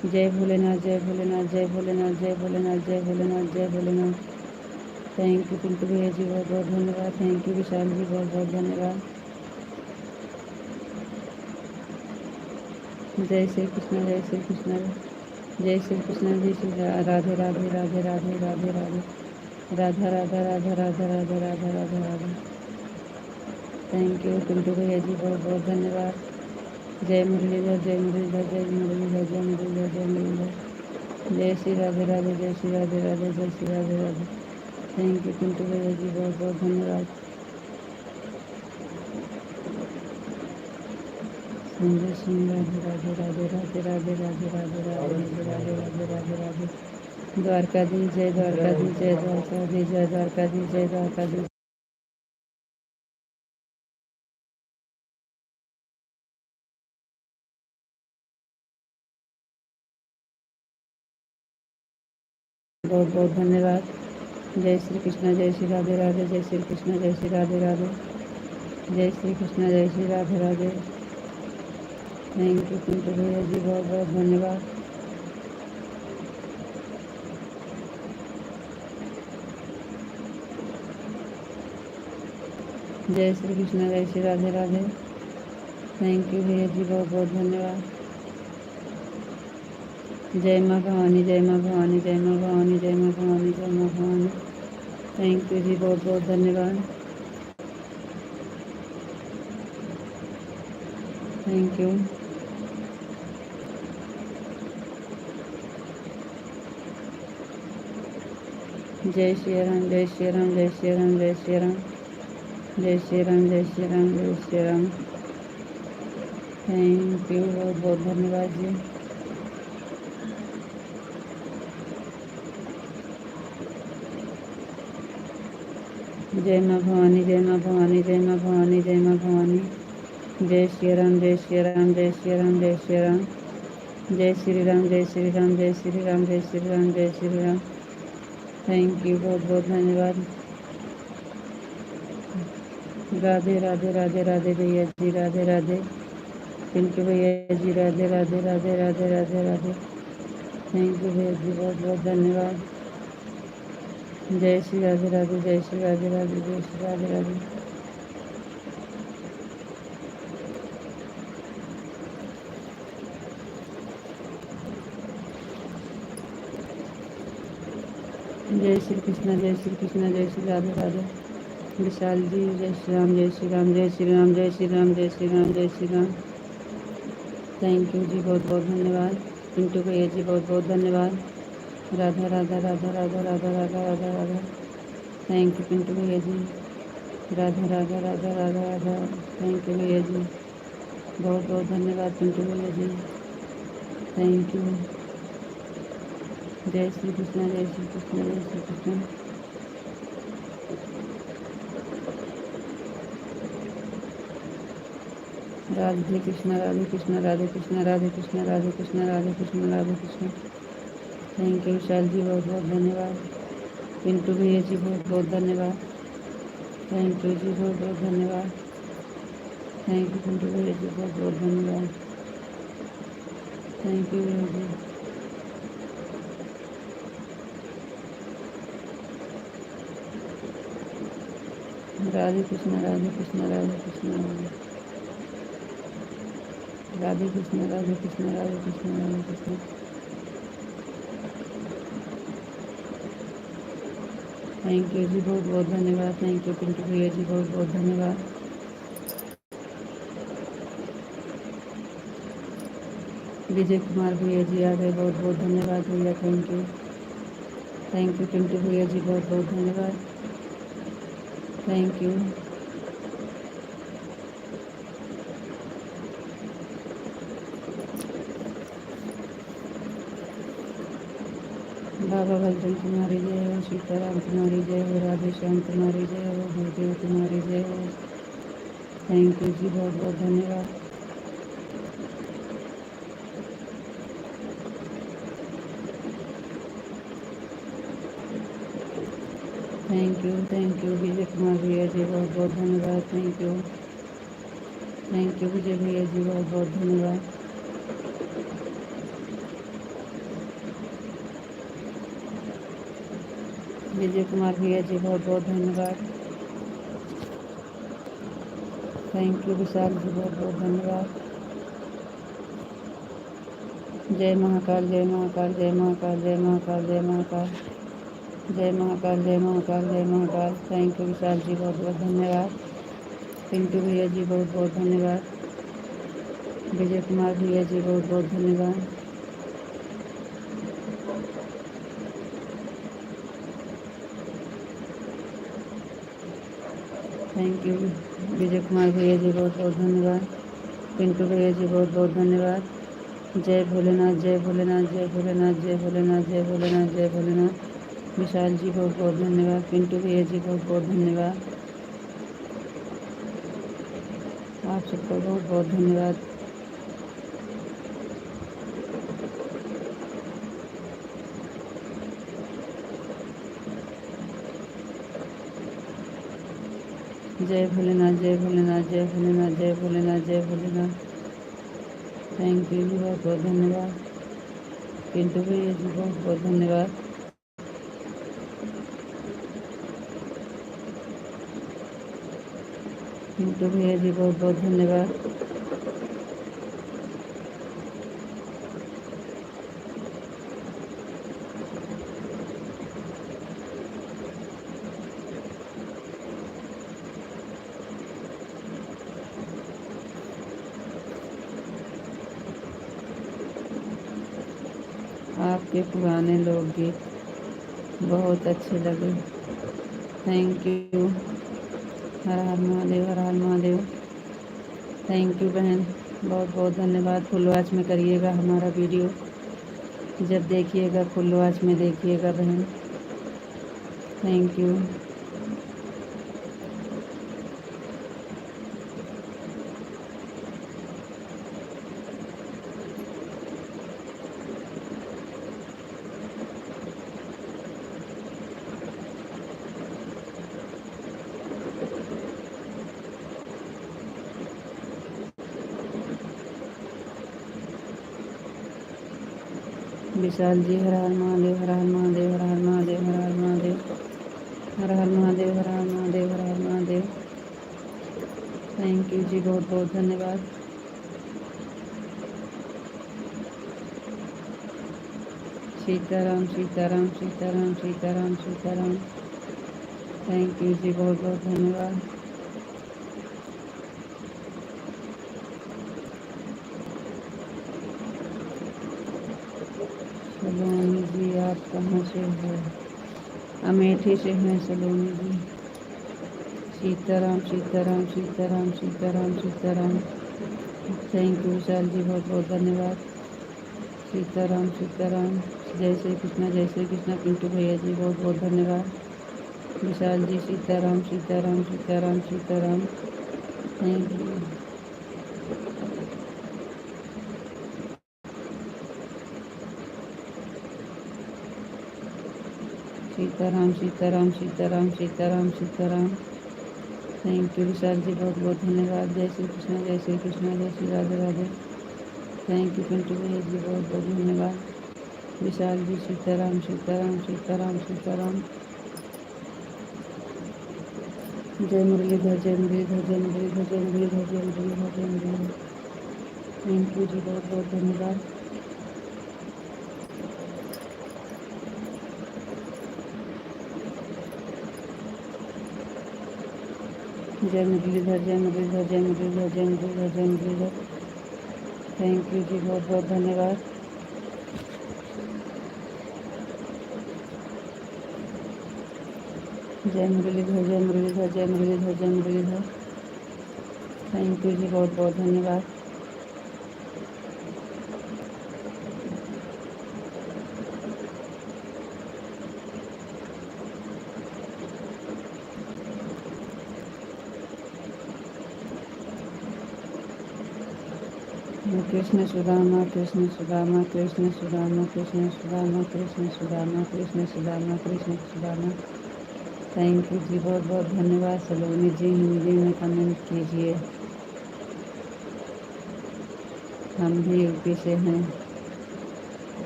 जय भोलेनाथ, जय भोलेनाथ, जय भोलेनाथ, जय भोलेनाथ, जय भोलेनाथ, जय भोलेनाथ। थैंक यू पिंटू भैया जी, बहुत बहुत धन्यवाद। थैंक यू विशाल जी, बहुत बहुत धन्यवाद। जय श्री कृष्ण, जय श्री कृष्ण, जय श्री कृष्ण, जय श्री राधे राधे, राधे राधे, राधे राधे, राधा राधा, राधा राधा, राधा राधा, राधा राधा। थैंक यू पिंटू भैया जी, बहुत बहुत धन्यवाद। जय मुरलीधर, जय मुरलीधर, जय मुरलीधर, जय मुरलीधर, जय मुरलीधर। जय श्री राधे राधे, जय श्री राधे राधे, जय श्री राधे राधे। थैंक यू पिंटू भैया जी, बहुत बहुत धन्यवाद। संजय सिंह, राधे राधे, राधे राधे, राधे राधे, राधे राधे, राधे राधे, राधे राधे। द्वारकाधीश, जय द्वारकाधीश, जय द्वारकाधीश, जय द्वारकाधीश, जय द्वारकाधीश। बहुत बहुत धन्यवाद। जय श्री कृष्ण, जय श्री राधे राधे, जय श्री कृष्ण, जय श्री राधे राधे, जय श्री कृष्ण, जय श्री राधे राधे। थैंक यू पिंटू भैया जी, बहुत बहुत धन्यवाद। जय श्री कृष्ण, जय श्री राधे राधे। थैंक यू भैया जी, बहुत बहुत धन्यवाद। जय माँ भवानी, जय माँ भवानी, जय माँ भवानी, जय माँ भवानी, जय माँ भवानी। थैंक यू जी, बहुत बहुत धन्यवाद। Thank you. जय श्री राम, जय श्री राम, जय श्री राम, जय श्री राम, जय श्री राम, जय श्री राम, जय श्री राम। थैंक यू, बहुत बहुत धन्यवाद जी। जय माँ भवानी, जय माँ भवानी, जय माँ भवानी, जय माँ भवानी। जय श्री राम, जय श्री राम, जय श्री राम, जय श्री राम, जय श्री राम, जय श्री राम, जय श्री राम, जय श्री राम, जय श्री राम। थैंक यू, बहुत बहुत धन्यवाद। राधे राधे, राधे राधे भैया जी, राधे राधे। पिंटू भैया जी, राधे राधे, राधे राधे, राधे राधे। थैंक यू भैया जी, बहुत बहुत धन्यवाद। जय श्री राधे राधे, जय श्री राधे राधे, जय श्री राधे राधे। जय श्री कृष्ण, जय श्री कृष्ण, जय श्री राधे राधे। विशाल जी, जय श्री राम, जय श्री राम, जय श्री राम, जय श्री राम, जय श्री राम, जय श्री राम। थैंक यू जी, बहुत बहुत धन्यवाद। पिंटू भैया जी बहुत बहुत धन्यवाद। राधा राधा राधा राधा राधा राधा राधा राधा। थैंक यू पिंटू भैया जी। राधा राधा राधा राधा राधा। थैंक यू भैया जी, बहुत बहुत धन्यवाद पिंटू भैया जी। Thank you. जय श्री कृष्णा, जय श्री कृष्णा, जय श्री कृष्णा। राधे कृष्णा, राधे कृष्णा, राधे कृष्णा, राधे कृष्णा, राधे कृष्णा, राधे कृष्णा, राधे कृष्णा। थैंक यू विशाल जी, बहुत बहुत धन्यवाद। पिंटू भैया जी बहुत बहुत धन्यवाद। थैंक यू जी, बहुत बहुत धन्यवाद। थैंक यू पिंटू भैया जी, बहुत बहुत धन्यवाद। थैंक यू भैया जी। राधे कृष्णा, राधे कृष्णा, राधे कृष्णा, राधे कृष्णा, राधे कृष्णा, राधे कृष्णा, राधे कृष्णा। थैंक यू जी, बहुत बहुत धन्यवाद। थैंक यू पिंटू भैया जी, बहुत बहुत धन्यवाद। विजय कुमार भैया जी आ गए, बहुत बहुत धन्यवाद भैया, thank you. Thank you Pintu भैया जी, बहुत बहुत धन्यवाद। Thank you. बाबा भजन तुम्हारी जय हो, सीताराम तुम्हारी जय हो, राधे श्याम तुम्हारी जय हो, गुरुदेव तुम्हारी जय हो। थैंक यू जी, बहुत बहुत धन्यवाद। थैंक यू विजय कुमार भैया जी, बहुत बहुत धन्यवाद। थैंक यू विजय भैया जी, बहुत बहुत धन्यवाद। विजय कुमार भैया जी, बहुत बहुत धन्यवाद। थैंक यू विशाल जी, बहुत बहुत धन्यवाद। जय महाकाल, जय महाकाल, जय महाकाल, जय महाकाल, जय महाकाल, जय महाकाल, जय महाकाल, जय महाकाल। थैंक यू विशाल जी, बहुत बहुत धन्यवाद। पिंटू भैया जी, बहुत बहुत धन्यवाद। विजय कुमार भैया जी, बहुत बहुत धन्यवाद। थैंक यू विजय कुमार भैया जी, बहुत बहुत धन्यवाद। पिंटू भैया जी, बहुत बहुत धन्यवाद। जय भोलेनाथ, जय भोलेनाथ, जय भोलेनाथ, जय भोलेनाथ, जय भोलेनाथ, जय भोलेनाथ। विशाल जी, बहुत बहुत धन्यवाद। पिंटू भैया जी, बहुत बहुत धन्यवाद। आप सबका बहुत बहुत धन्यवाद। जय भोलेनाथ, जय भोलेनाथ, जय भोलेनाथ, जय भोलेनाथ, जय भोलेनाथ। थैंक यू जी, बहुत बहुत धन्यवाद। पिंटू भैया जी, बहुत बहुत धन्यवाद। पिंटू भैया जी, बहुत बहुत धन्यवाद। आपके पुराने लोकगीत बहुत अच्छे लगे। Thank you. Her Har Mahadev, Har Har Mahadev. Thank you बहन, बहुत बहुत धन्यवाद। फुल वॉच में करिएगा हमारा वीडियो, जब देखिएगा फुल वॉच में देखिएगा बहन। Thank you. Vishal ji, Har Har Mahadev, Har Har Mahadev, Har Har Mahadev, Har Har Mahadev, Har Har Mahadev, Har Har Mahadev, Har Har Mahadev. Thank you जी, बहुत बहुत धन्यवाद। सीताराम, सीताराम, सीताराम, सीताराम, सीताराम। थैंक यू जी, बहुत बहुत धन्यवाद। सलोनी जी आप कहाँ से हो? अमेठी से हैं सलोनी जी। सीताराम सीताराम सीताराम सीताराम सीताराम। थैंक यू विशाल जी, बहुत बहुत धन्यवाद। सीताराम सीताराम। जय श्री कृष्णा जय श्री कृष्णा। पिंटू भैया जी बहुत बहुत धन्यवाद। Vishal ji Sitaram Sitaram Sitaram Sitaram. Thank you. Sitaram Sitaram Sitaram Sitaram Sitaram. Thank you Vishal ji, बहुत बहुत धन्यवाद। जय श्री कृष्णा जय श्री कृष्णा जय श्री राधे राधे। थैंक यू पिंटू भैया जी, बहुत बहुत धन्यवाद। विशाल जी सीताराम सीताराम सीताराम सीताराम। जय मुरलीधर जय मुरलीधर जय मुरलीधर जय मुरलीधर जय मुरलीधर जय मुरलीधर। थैंक यू जी, बहुत बहुत धन्यवाद। जय मुरलीधर जय मुरलीधर जय मुरलीधर जय मुरलीधर जय मुरलीधर। थैंक यू जी, बहुत बहुत धन्यवाद। जय मुरलीधर जय मुरलीधर जय मुरलीधर जय मुरलीधर। थैंक यू जी, बहुत बहुत धन्यवाद। कृष्ण सुदामा कृष्ण सुदामा कृष्ण सुदामा कृष्ण सुदामा कृष्ण सुदामा कृष्ण सुदामा कृष्ण सुदामा। थैंक यू जी, बहुत बहुत धन्यवाद। सलोनी जी हिंदी में कमेंट कीजिए। हम भी यूपी से हैं।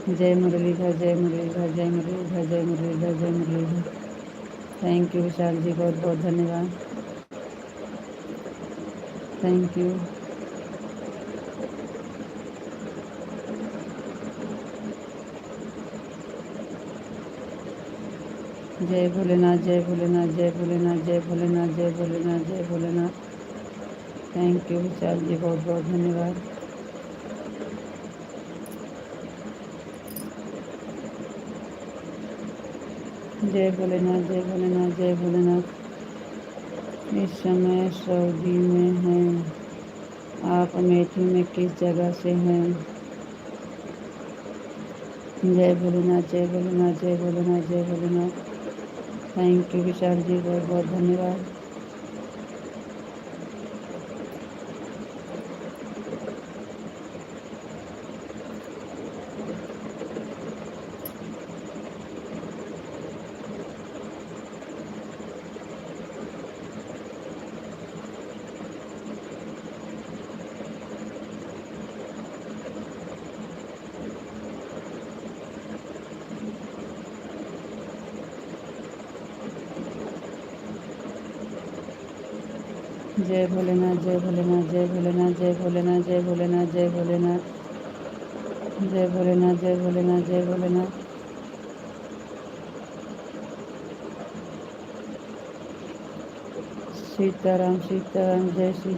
जय मुरलीधर जय मुरलीधर जय मुरलीधर जय मुरलीधर जय मुरलीधर। थैंक यू विशाल जी, बहुत बहुत धन्यवाद। Thank you. जय भोलेनाथ जय भोलेनाथ जय भोलेनाथ जय भोलेनाथ जय भोलेनाथ जय भोलेनाथ। थैंक यू विशाल जी, बहुत बहुत धन्यवाद। जय भोलेनाथ जय भोलेनाथ जय भोलेनाथ। इस समय सऊदी में हैं। आप अमेठी में किस जगह से हैं? जय भोलेनाथ जय भोलेनाथ जय भोलेनाथ जय भोलेनाथ। थैंक यू विशाल जी, बहुत बहुत धन्यवाद। जय भोलेनाथ जय भोलेनाथ जय भोलेनाथ जय भोलेनाथ जय भोलेनाथ जय भोलेनाथ। जय भोलेनाथ जय भोलेनाथ जय भोलेनाथ। सीताराम सीताराम। जय श्री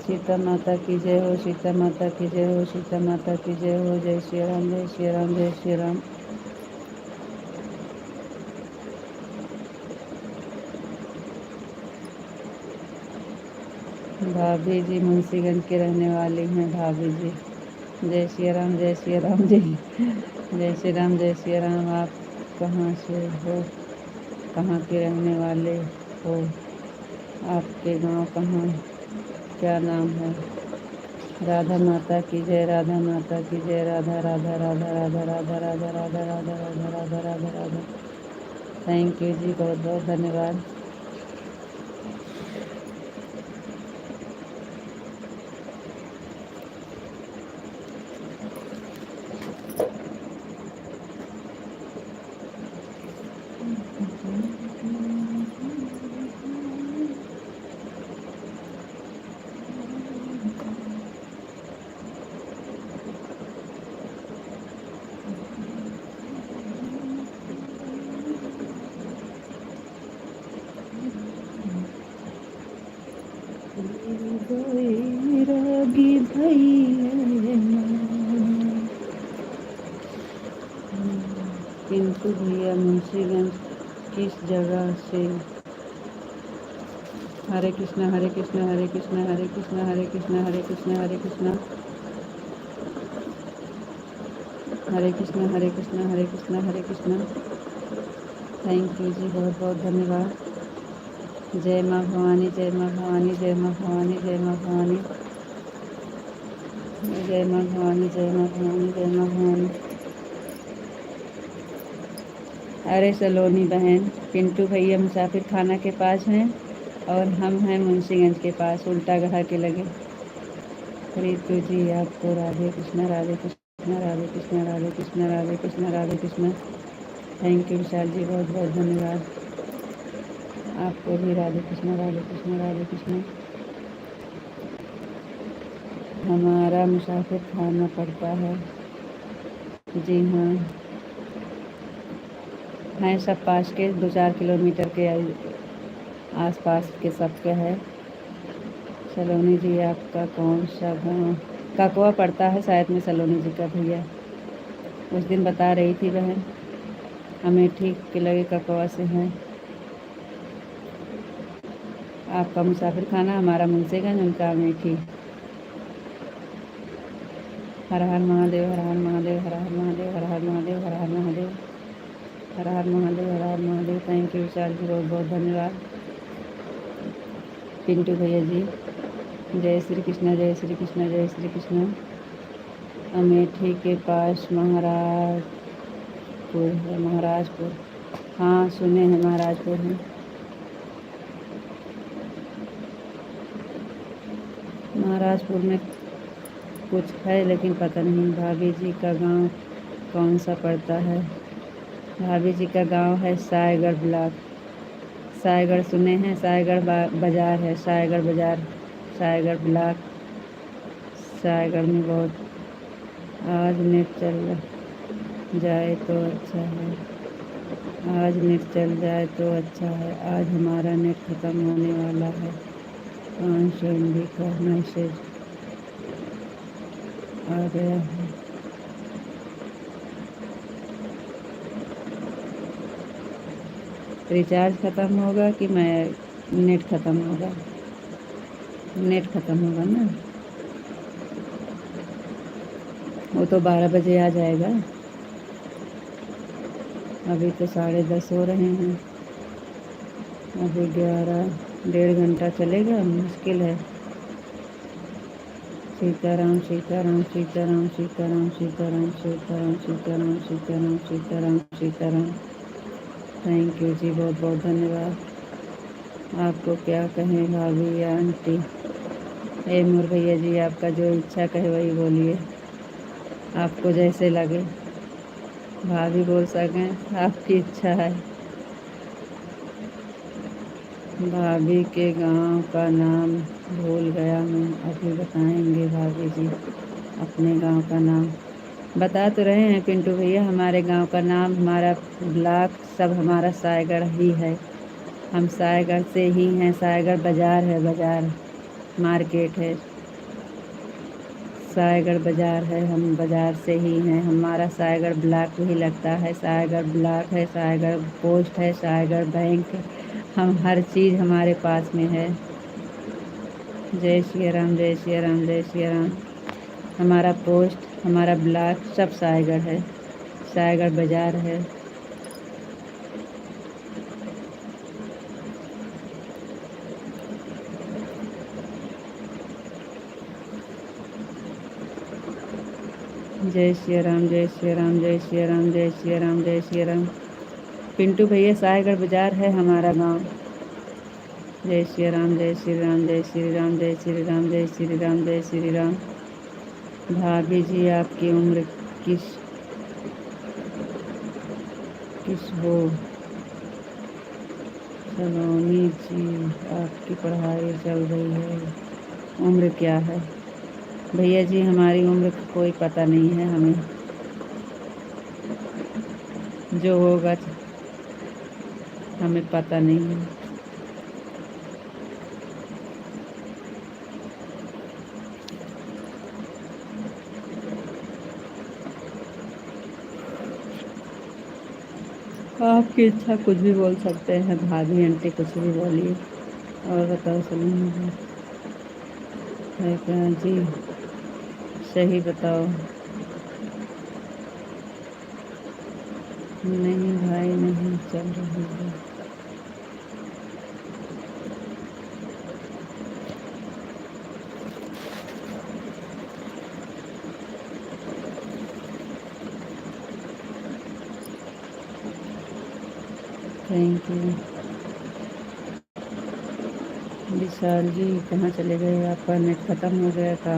सीता माता की जय हो, सीता माता की जय हो, सीता माता की जय हो। जय श्री राम जय श्री राम जय श्री राम। भाभी जी मुंशीगंज के रहने वाली हैं भाभी जी। जय श्री राम जय श्री राम जी। जय श्री राम जय श्री राम। आप कहाँ से हो? कहाँ के रहने वाले हो? आपके गांव कहाँ? क्या नाम है? राधा माता की जय, राधा माता की जय। राधा राधा राधा राधा राधा राधा राधा राधा राधा राधा राधा राधा। थैंक यू जी, बहुत बहुत धन्यवाद। बैरागी भैया पिंटू भैया मुंशीगंज किस जगह से? हरे कृष्णा हरे कृष्णा हरे कृष्णा हरे कृष्णा हरे कृष्णा हरे कृष्णा हरे कृष्णा हरे कृष्णा हरे कृष्णा हरे कृष्णा हरे कृष्णा। थैंक यू जी, बहुत बहुत धन्यवाद। जय माँ भवानी, जय माँ भवानी, जय माँ भवानी, जय माँ भवानी, जय माँ भवानी, जय माँ भवानी, जय माँ भवानी। अरे सलोनी बहन, पिंटू भैया मुसाफिर खाना के पास हैं और हम हैं मुंशीगंज के पास, उल्टा गढ़ा के लगे। रितु जी आपको राधे कृष्णा राधे कृष्णा राधे कृष्णा राधे कृष्णा राधे कृष्णा राधे कृष्णा। थैंक यू विशाल जी, बहुत बहुत धन्यवाद। आपको भी राधे कृष्णा राधे कृष्णा राधे कृष्णा। हमारा मुसाफिर खाना पड़ता है। जी हाँ, हैं सब पास के, 2-4 किलोमीटर के आसपास के सबके है। सलोनी जी आपका कौन सा गांव? ककवा पड़ता है शायद में सलोनी जी का भैया, उस दिन बता रही थी बहन। अमेठी के लगे ककवा से हैं। आपका मुसाफिर खाना, हमारा मुंशीगंज, उनका अमेठी। हर हर महादेव, हर हर महादेव, हर हर महादेव, हर हर महादेव, हर हर महादेव, हर हर महादेव, हर हर महादेव। थैंक यू विशाल जी, बहुत बहुत धन्यवाद। पिंटू भैया जी, जय श्री कृष्णा, जय श्री कृष्णा, जय श्री कृष्णा। अमेठी के पास महाराजपुर है, महाराजपुर। हाँ सुने हैं, महाराजपुर है। महाराजपुर में कुछ है लेकिन पता नहीं। भाभी जी का गांव कौन सा पड़ता है? भाभी जी का गांव है सायगढ़ ब्लॉक। सायगढ़ सुने हैं? सायगढ़ बाज़ार है, सायगढ़ बाज़ार, सायगढ़ ब्लॉक। सायगढ़ में बहुत। आज नेट चल जाए तो अच्छा है, आज नेट चल जाए तो अच्छा है। आज हमारा नेट ख़त्म होने वाला है। 5 MB का मैसेज आ गया है। रिचार्ज ख़त्म होगा कि मैं नेट ख़त्म होगा? नेट ख़त्म होगा ना, वो तो 12 बजे आ जाएगा। अभी तो 10:30 हो रहे हैं। अभी 11, 1.5 घंटा चलेगा, मुश्किल है। सीताराम सीताराम सीताराम सीताराम सीताराम सीताराम सीताराम सीताराम सीताराम सीताराम। थैंक यू जी, बहुत बहुत धन्यवाद। आपको क्या कहें भाभी या आंटी? ए मोर भैया जी, आपका जो इच्छा कहे वही बोलिए, आपको जैसे लगे। भाभी बोल सकें, आपकी इच्छा है। भाभी के गांव का नाम भूल गया हूँ, अभी बताएंगे भाभी जी अपने गांव का नाम। बता तो रहे हैं पिंटू भैया, हमारे गांव का नाम, हमारा ब्लॉक सब हमारा सायगढ़ ही है। हम सायगढ़ से ही हैं। सायगढ़ बाज़ार है, बाज़ार मार्केट है, सायगढ़ बाज़ार है। हम बाज़ार से ही हैं। हमारा सायगढ़ ब्लॉक भी लगता है, सायगढ़ ब्लॉक है, सायगढ़ पोस्ट है, सायगढ़ बैंक है। हम हर चीज़ हमारे पास में है। जय श्री राम, जय श्री राम, जय श्री राम। हमारा पोस्ट, हमारा ब्लॉक सब सायगढ़ है, सायगढ़ बाज़ार है। जय श्री राम, जय श्री राम, जय श्री राम, जय श्री राम, जय श्री राम। पिंटू भैया, सायगढ़ बाज़ार है हमारा गांव। जय श्री राम, जय श्री राम, जय श्री राम, जय श्री राम, जय श्री राम, जय श्री राम। भाभी जी आपकी उम्र किस किस हो? सलोनी जी आपकी पढ़ाई चल रही है, उम्र क्या है? भैया जी हमारी उम्र का कोई पता नहीं है हमें, जो होगा हमें पता नहीं है। आपकी इच्छा, कुछ भी बोल सकते हैं, भाभी आंटी कुछ भी बोलिए। और बताओ सलीम है क्या जी? सही बताओ। नहीं भाई नहीं चल रही है। Thank you. विशाल जी कहाँ चले गए? आपका नेट ख़त्म हो गया था?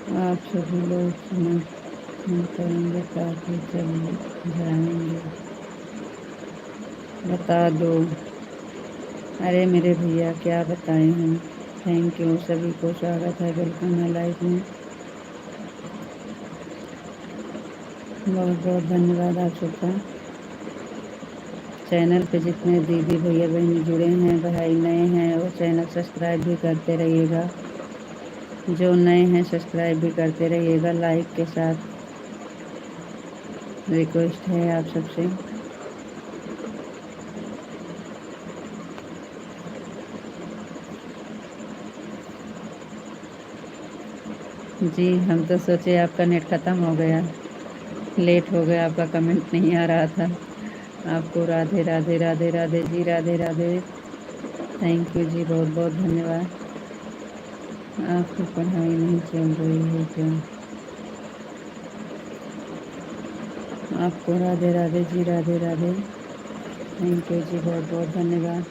आप सभी लोग समर्थन करेंगे ताकि चल जाएंगे। बता दो। अरे मेरे भैया क्या बताएं हम। थैंक यू, सभी को स्वागत है, वेलकम है लाइफ में। बहुत बहुत धन्यवाद आप सबका। चैनल पे जितने दीदी भैया बहनी जुड़े हैं, भाई नए हैं, वो चैनल सब्सक्राइब भी करते रहिएगा। जो नए हैं सब्सक्राइब भी करते रहिएगा, लाइक के साथ रिक्वेस्ट है आप सबसे। जी हम तो सोचे आपका नेट ख़त्म हो गया, लेट हो गया, आपका कमेंट नहीं आ रहा था। आपको राधे राधे राधे राधे जी, राधे राधे। थैंक यू जी, बहुत बहुत धन्यवाद। आपकी पढ़ाई नहीं चल रही है क्या? आपको राधे राधे जी, राधे राधे। थैंक यू जी, बहुत बहुत धन्यवाद।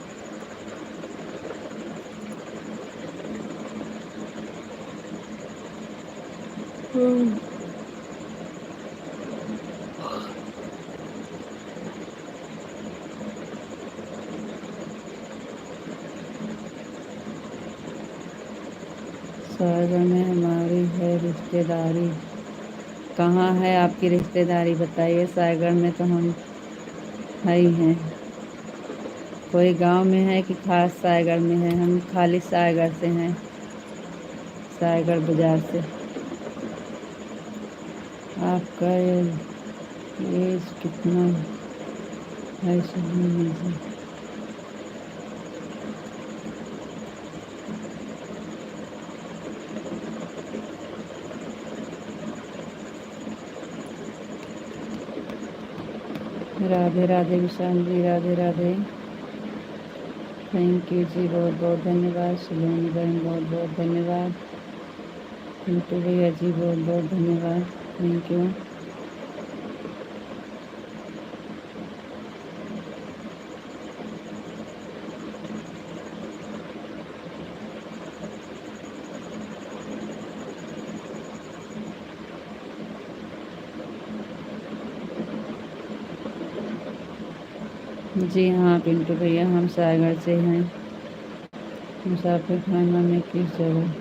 सागर में हमारी है रिश्तेदारी। कहाँ है आपकी रिश्तेदारी बताइए? सागर में तो हम है ही हैं। कोई गांव में है कि खास सागर में है? हम खाली सागर से हैं, सागर बाजार से। आपका एज कितना है सलीम जी? राधे राधे विशाल जी, राधे राधे। थैंक यू जी, बहुत बहुत धन्यवाद। सलोनी बहन बहुत बहुत धन्यवाद। पिंटू भैया जी बहुत बहुत धन्यवाद। Thank you. जी हाँ पिंटू भैया, हम सागर से हैं। मुसाफिर खाना में किस जगह?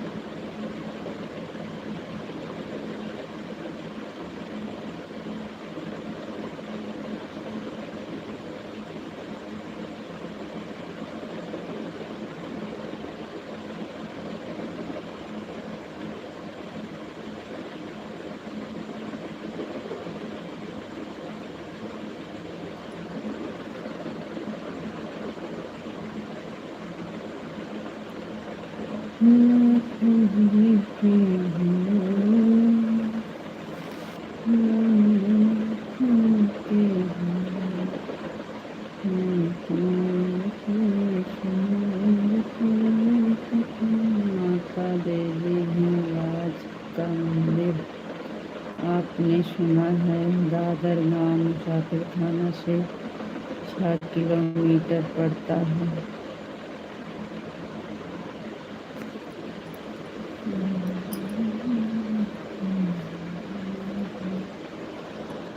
माता देवी हिंगलाज का मंदिर आपने सुना है? दादर गांव मुसाफिर खाना से 6 किलोमीटर पड़ता है।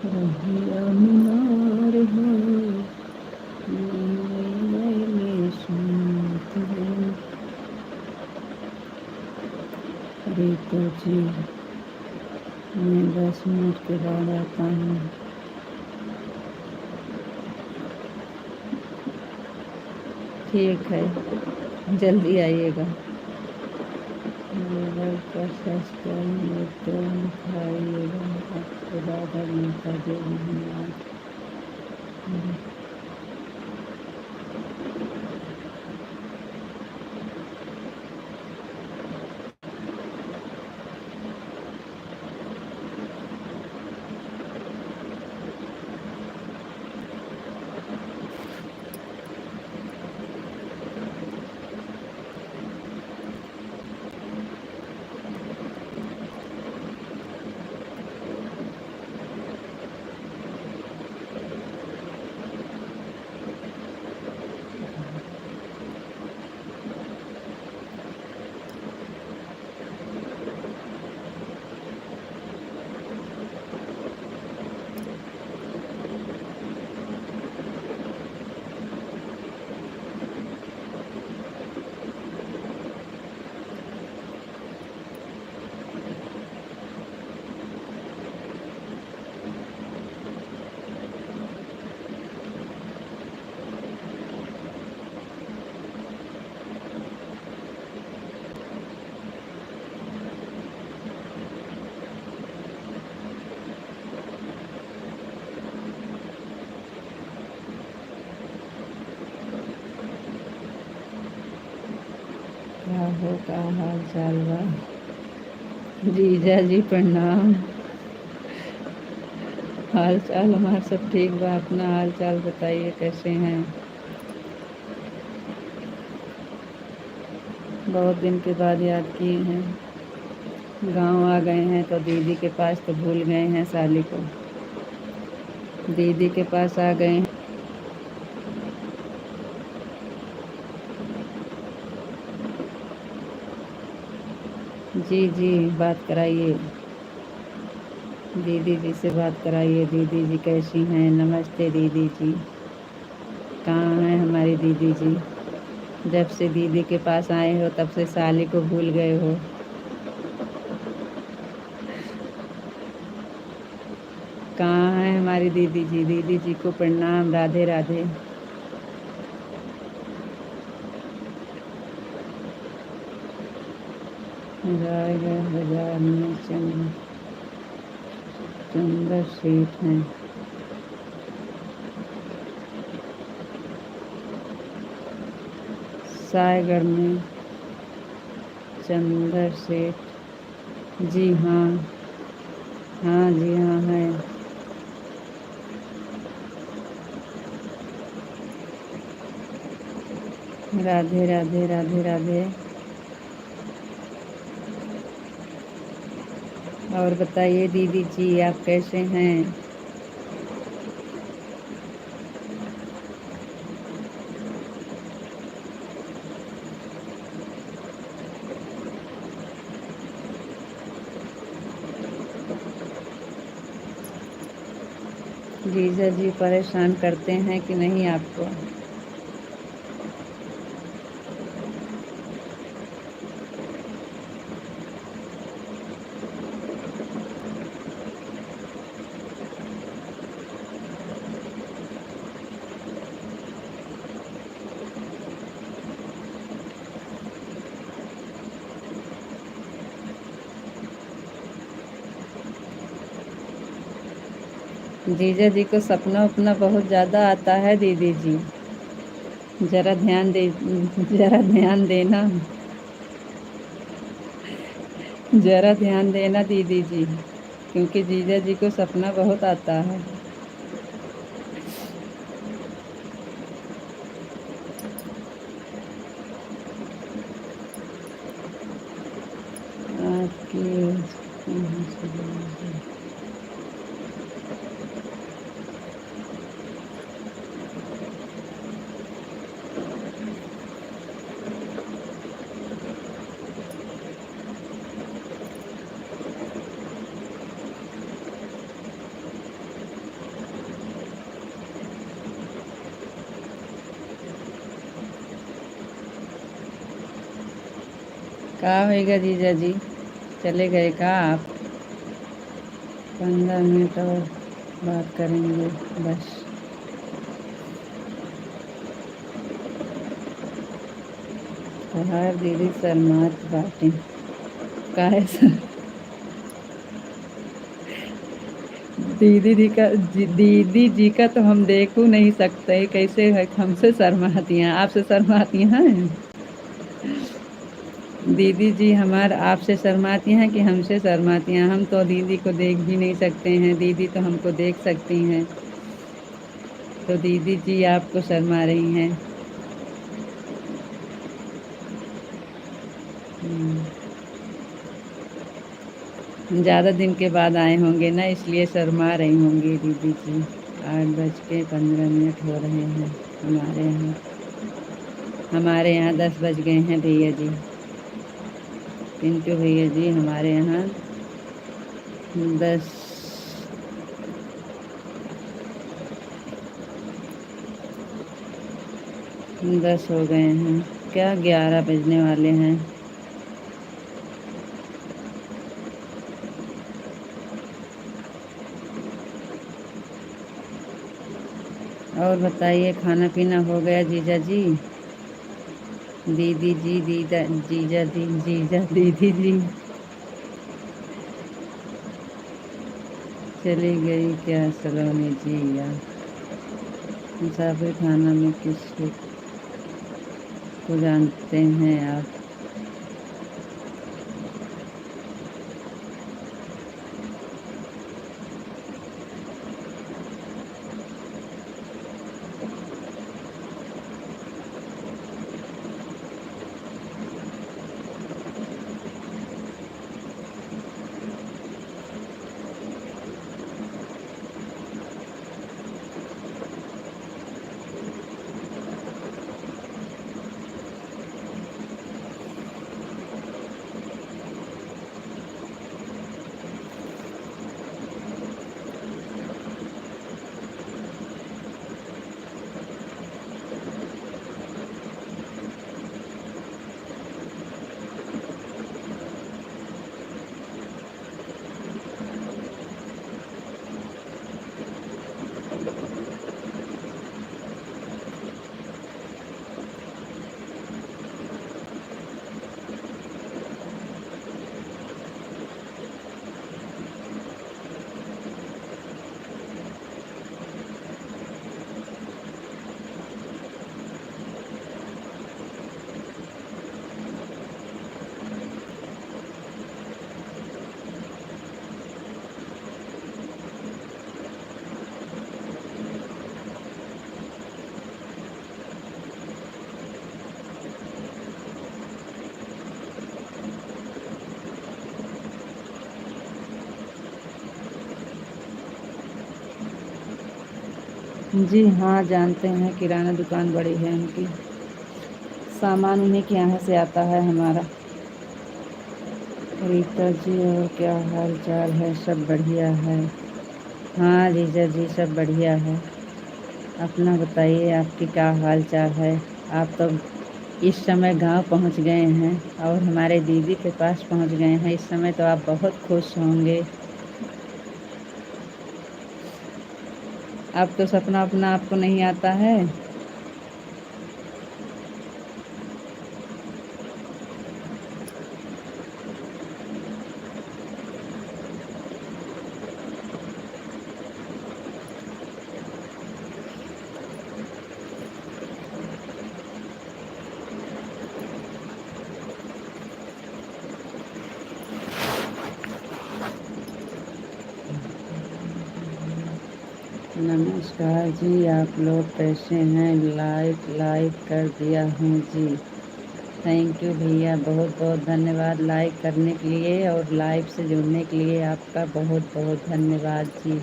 रहिया मीनार हो, में सुनती हूँ। रीतो जी, मैं 10 मिनट के बाद आता हूँ। ठीक है, जल्दी आइएगा। गूगल पर सर्च करेंगे तो दिखाइएगा, आपको ज़्यादा मिलता जो धन्यवाद। क्या हो, का हाल चाल बा? जीजा जी प्रणाम। हाल चाल हमारा सब ठीक बा, अपना हाल चाल बताइए, कैसे हैं? बहुत दिन के बाद याद किए हैं। गांव आ गए हैं तो दीदी के पास तो भूल गए हैं साली को। दीदी के पास आ गए हैं। जी जी, बात कराइए। दीदी जी से बात कराइए। दीदी जी कैसी हैं? नमस्ते दीदी जी। कहाँ हैं हमारी दीदी जी? जब से दीदी के पास आए हो तब से साली को भूल गए हो। कहाँ हैं हमारी दीदी जी? दीदी जी को प्रणाम, राधे राधे। रायगढ़ बाजार में चंदर सेठ हैं। सायगढ़ में चंदर सेठ। जी हाँ। हाँ जी हाँ है। राधे राधे राधे राधे। और बताइए दीदी जी, आप कैसे हैं? जीजा जी परेशान करते हैं कि नहीं आपको? जीजा जी को सपना उपना बहुत ज़्यादा आता है दीदी जी। जरा ध्यान दे, जरा ध्यान देना। जरा ध्यान देना दीदी जी, क्योंकि जीजा जी को सपना बहुत आता है। आपकी कहाँ होएगा जीजा जी? चले गए कहाँ आप? 15 मिनट और बात करेंगे बस। तहार दीदी शर्मात बाटी काहे सर दीदी जी का तो हम देखू नहीं सकते, कैसे है हमसे शर्माती हैं, आपसे शर्माती हैं? दीदी जी हमार आपसे शर्माती हैं कि हमसे शर्माती हैं? हम तो दीदी को देख भी नहीं सकते हैं, दीदी तो हमको देख सकती हैं। तो दीदी जी आपको शर्मा रही हैं। ज़्यादा दिन के बाद आए होंगे ना, इसलिए शर्मा रही होंगी दीदी जी। 8:15 हो रहे हैं हमारे यहाँ। हमारे यहाँ 10 बज गए हैं भैया जी। पिंटू भैया जी हमारे यहाँ 10 10 हो गए हैं, क्या 11 बजने वाले हैं। और बताइए, खाना पीना हो गया जीजा जी? दीदी जी जीजा दीदी जी चली गई क्या सलोनी जी? या मुसाफिर खाना में किस को जानते हैं आप? जी हाँ, जानते हैं, किराना दुकान बड़ी है उनकी, सामान उन्हीं के यहाँ से आता है हमारा। रीता जी और क्या हाल चाल है? सब बढ़िया है। हाँ जीजा जी सब बढ़िया है। अपना बताइए, आपकी क्या हाल चाल है? आप तो इस समय गांव पहुंच गए हैं और हमारे दीदी के पास पहुंच गए हैं, इस समय तो आप बहुत खुश होंगे। अब तो सपना अपना आपको नहीं आता है। नमस्कार जी, आप लोग कैसे हैं? लाइक कर दिया हूँ जी। थैंक यू भैया, बहुत बहुत धन्यवाद लाइक करने के लिए और लाइव से जुड़ने के लिए आपका बहुत बहुत धन्यवाद जी।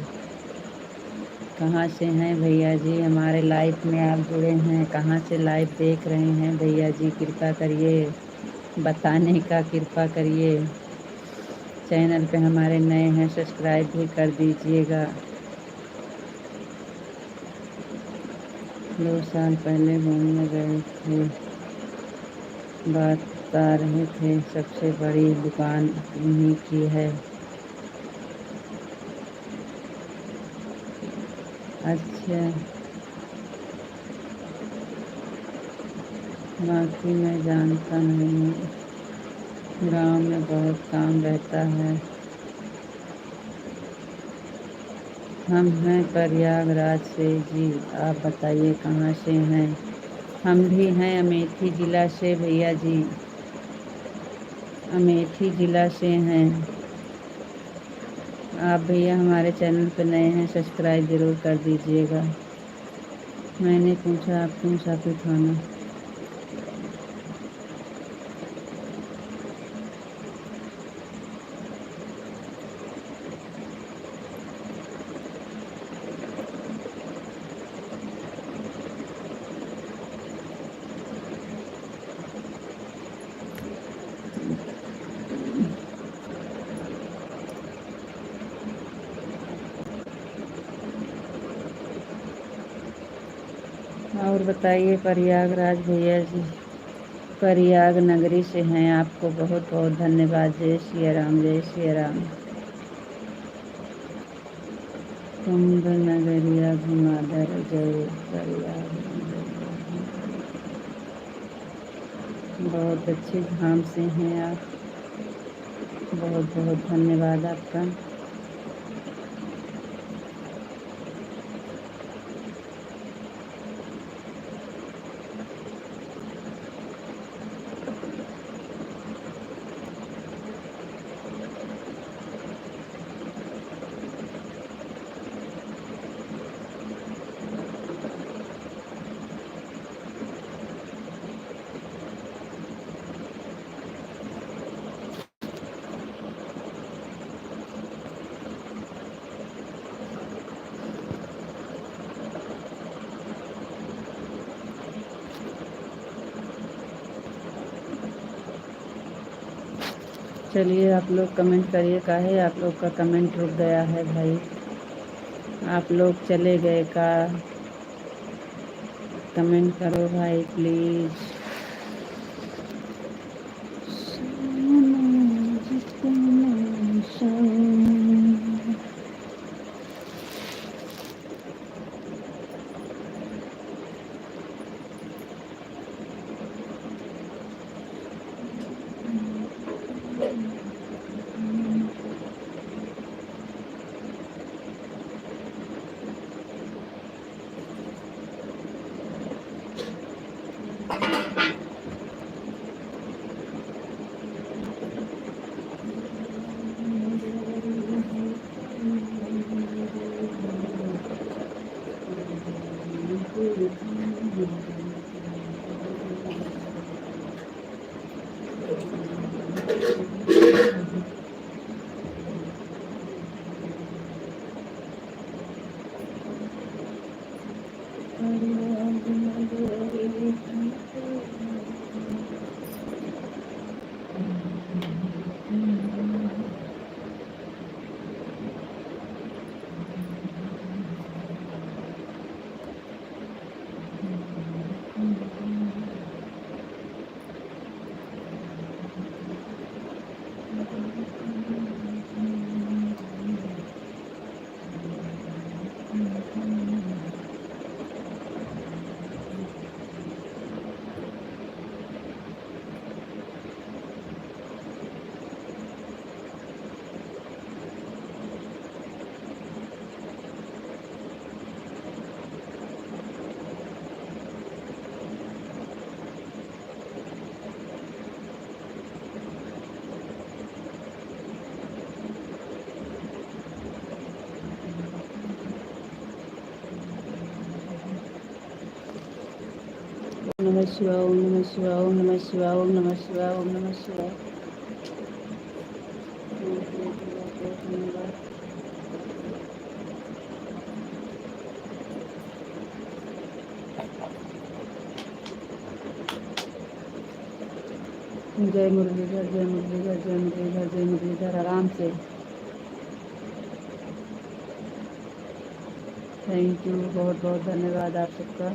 कहाँ से हैं भैया जी? हमारे लाइव में आप जुड़े हैं, कहाँ से लाइव देख रहे हैं भैया जी? कृपा करिए बताने का, कृपा करिए। चैनल पे हमारे नए हैं, सब्सक्राइब भी कर दीजिएगा। 2 साल पहले घूमने गए थे, बता रहे थे सबसे बड़ी दुकान उन्हीं की है। अच्छा बाकी मैं जानता नहीं हूँ, गाँव में बहुत काम रहता है। हम हैं प्रयागराज से जी, आप बताइए कहाँ से हैं? हम भी हैं अमेठी ज़िला से भैया जी, अमेठी ज़िला से हैं। आप भैया हमारे चैनल पर नए हैं, सब्सक्राइब ज़रूर कर दीजिएगा। मैंने पूछा आप क्यों साथी खाना? और बताइए प्रयागराज भैया जी, प्रयाग नगरी से हैं, आपको बहुत बहुत धन्यवाद। जय श्री राम, जय श्री राम। कुंभ नगरिया घुमाधर जय प्रयाग नगरिया। बहुत अच्छे धाम से हैं आप, बहुत बहुत धन्यवाद आपका। चलिए आप लोग कमेंट करिए, काहे आप लोग का कमेंट रुक गया है भाई? आप लोग चले गए का? कमेंट करो भाई प्लीज़। नमः शिवाय, ओम नमः शिवाय, ओम नमः शिवाय, ओम नमः शिवाय, ओम नमः शिवाय। जय मुरलीधर, जय मुरलीधर, जय मुरलीधर, जय मुरलीधर। आराम से। थैंक यू, बहुत बहुत धन्यवाद आप सबका।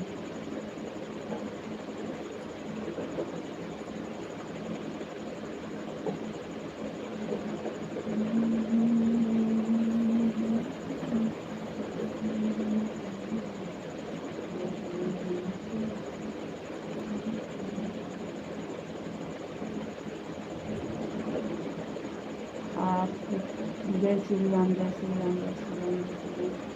श्री राम, जय श्री राम, जय श्री राम, जय श्री राम।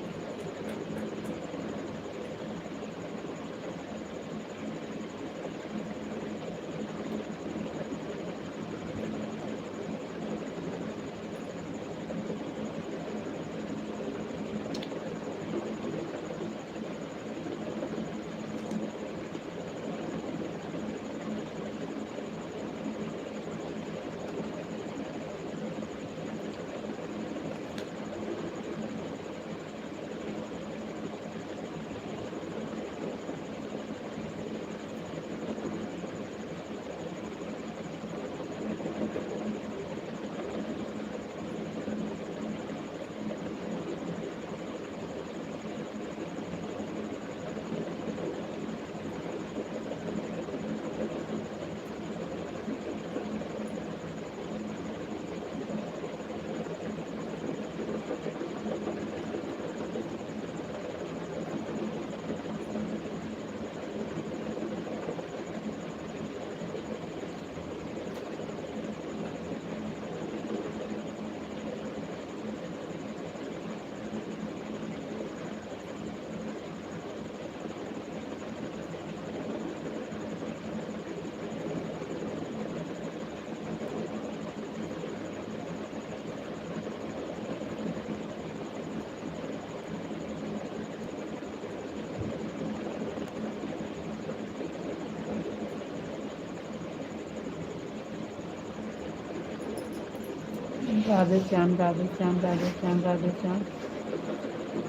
राधे श्याम, राधे श्याम, राधे श्याम, राधे श्याम।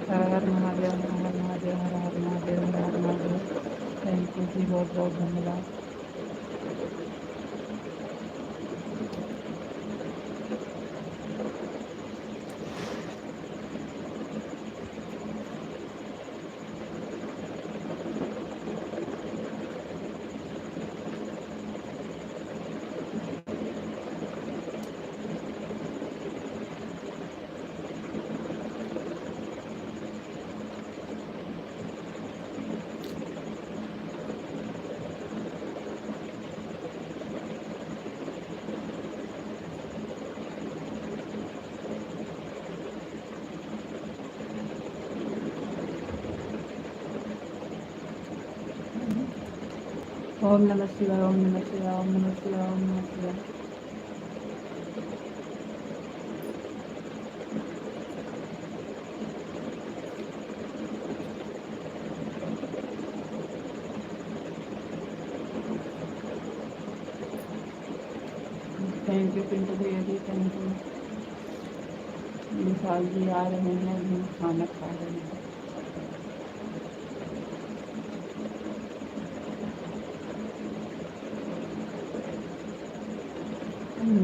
हर हर महादेव, हर हर महादेव, हर हर महादेव, हर हर महादेव। थैंक यू जी, बहुत बहुत धन्यवाद। ओम नमः शिवाय, ओम नमः शिवाय, ओम नमः शिवाय, ओम नमः शिवाय। थैंक यू पिंटू भैया जी, थैंक यू। विशाल जी आ रहे हैं, अभी खाना खा रहे हैं।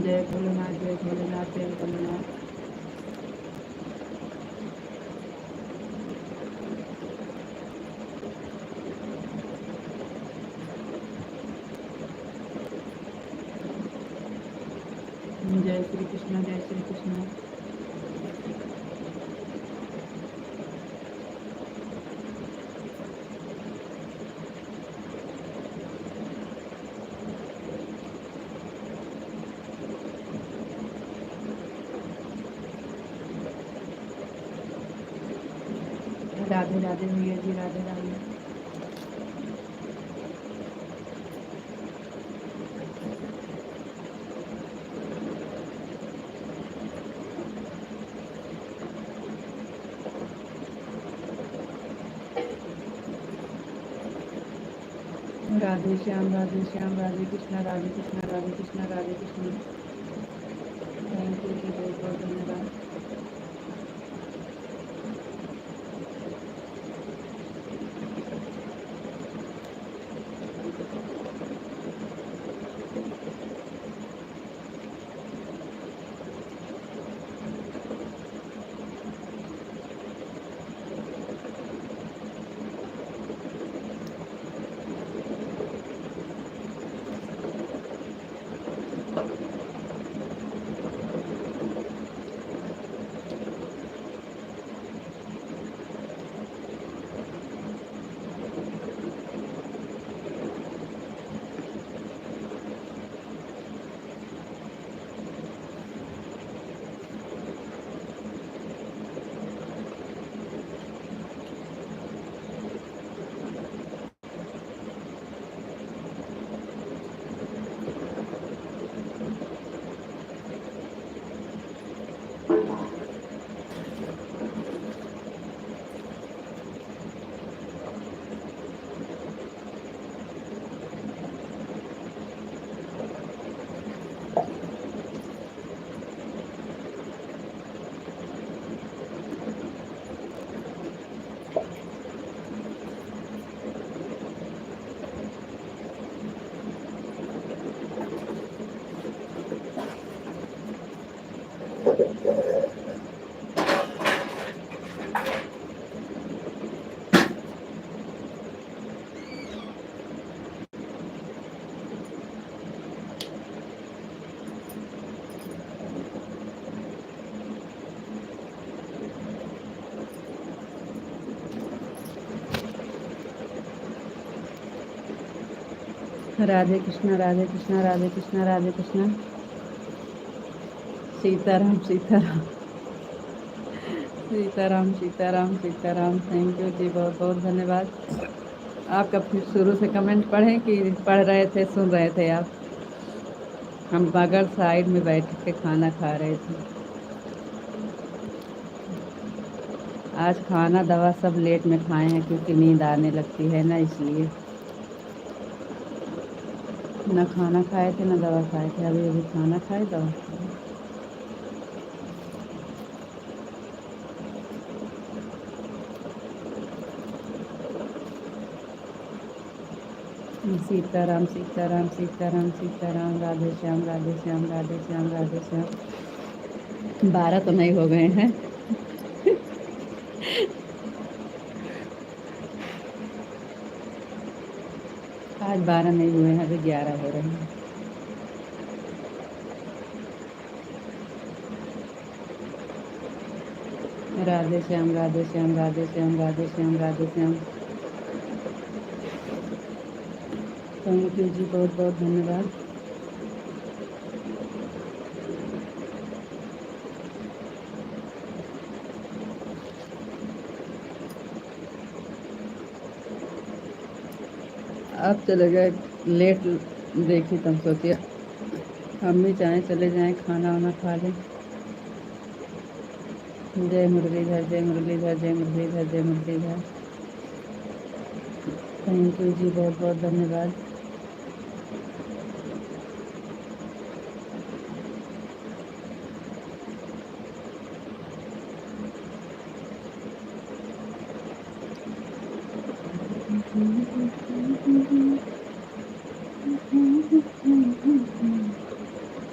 जय भोलेनाथ, जय भोलेनाथ, जय भोलेनाथ। जय श्री कृष्ण, जय श्री कृष्ण। राधे राधे भैया जी, राधे राधे। राधे श्याम, राधे श्याम, राधे कृष्णा, राधे कृष्णा, राधे कृष्णा, राधे कृष्णा। थैंक यू जी, बहुत बहुत धन्यवाद। राधे कृष्णा, राधे कृष्णा, राधे कृष्णा, राधे कृष्णा। सीताराम, सीताराम, सीताराम, सीताराम, सीताराम। थैंक यू जी, बहुत बहुत धन्यवाद। आपका फिर शुरू से कमेंट पढ़े कि पढ़ रहे थे, सुन रहे थे आप? हम बगल साइड में बैठ के खाना खा रहे थे। आज खाना दवा सब लेट में खाए हैं क्योंकि नींद आने लगती है ना, इसलिए। ना खाना खाए थे ना दवा खाए थे, अभी अभी खाना खाए दवा खाए। सीताराम, सीताराम, सीताराम, सीताराम। राधे श्याम, राधे श्याम, राधे श्याम, राधे श्याम। 12 तो नहीं हो गए हैं? आज 12 नहीं हुए हैं, अभी 11 हो रहे हैं। राधे श्याम, राधे श्याम, राधे श्याम, राधे श्याम, राधे श्याम। थैंक यू जी, बहुत बहुत धन्यवाद। आप चले गए लेट, देखी तब सोचिए हम भी चाहें चले जाएं, खाना वाना खा लें। जय मुरलीधर, जय मुरलीधर, जय मुरलीधर, जय मुरलीधर। थैंक यू जी, बहुत बहुत धन्यवाद।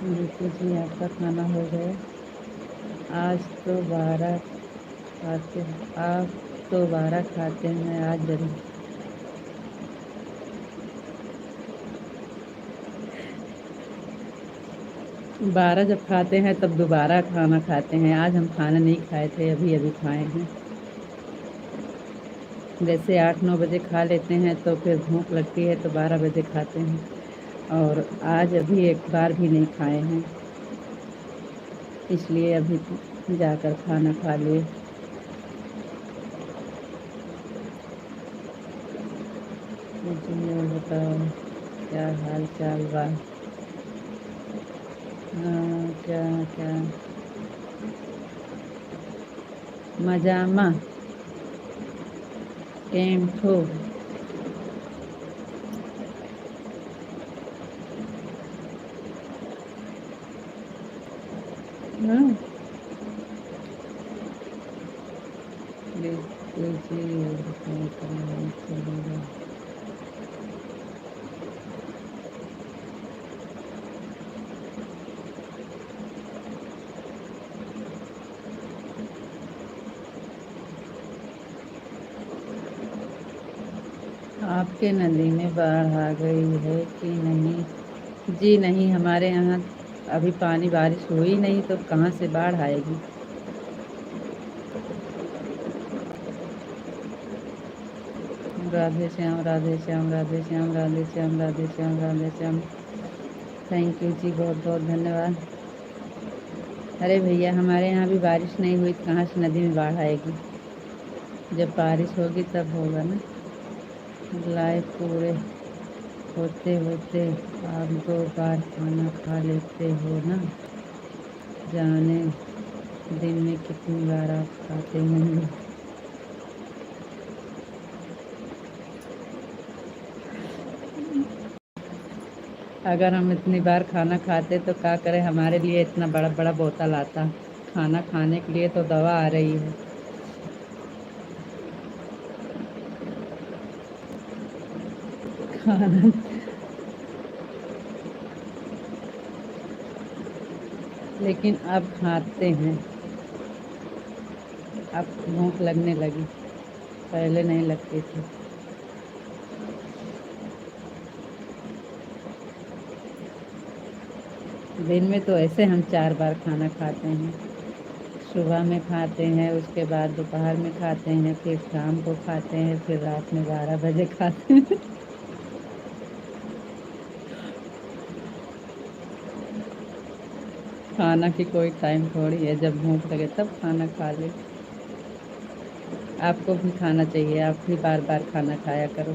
देखिए जी, आपका खाना हो गया। आज तो 12 खाते, आप तो 12 खाते हैं आज जरूर। 12 जब खाते हैं तब दोबारा खाना खाते हैं। आज हम खाना नहीं खाए थे, अभी अभी खाए हैं। जैसे 8-9 बजे खा लेते हैं तो फिर भूख लगती है तो 12 बजे खाते हैं, और आज अभी एक बार भी नहीं खाए हैं, इसलिए अभी जाकर खाना खा लिए। जी और बताओ, क्या हाल चाल बा? क्या क्या मजामा केम थो? हाँ, लीजिए और बताओ, क्या हाल चलेगा? आपके नदी में बाढ़ आ गई है कि नहीं? जी नहीं, हमारे यहाँ अभी पानी बारिश हुई नहीं तो कहाँ से बाढ़ आएगी। राधे श्याम, राधे श्याम, राधे श्याम, राधे श्याम, राधे श्याम, राधे श्याम। थैंक यू जी, बहुत बहुत धन्यवाद। अरे भैया, हमारे यहाँ भी बारिश नहीं हुई तो कहाँ से नदी में बाढ़ आएगी? जब बारिश होगी तब होगा ना। लाइफ पूरे होते होते आप 2 बार खाना खा लेते हो ना, जाने दिन में कितनी बार आप खाते होंगे। अगर हम इतनी बार खाना खाते तो क्या करें, हमारे लिए इतना बड़ा बड़ा बोतल आता। खाना खाने के लिए तो दवा आ रही है। खाना लेकिन अब खाते हैं, अब भूख लगने लगी, पहले नहीं लगती थी। दिन में तो ऐसे हम 4 बार खाना खाते हैं। सुबह में खाते हैं, उसके बाद दोपहर में खाते हैं, फिर शाम को खाते हैं, फिर रात में 12 बजे खाते हैं। खाना की कोई टाइम थोड़ी है, जब भूख लगे तब खाना खा ले। आपको भी खाना चाहिए, आप भी बार बार खाना खाया करो।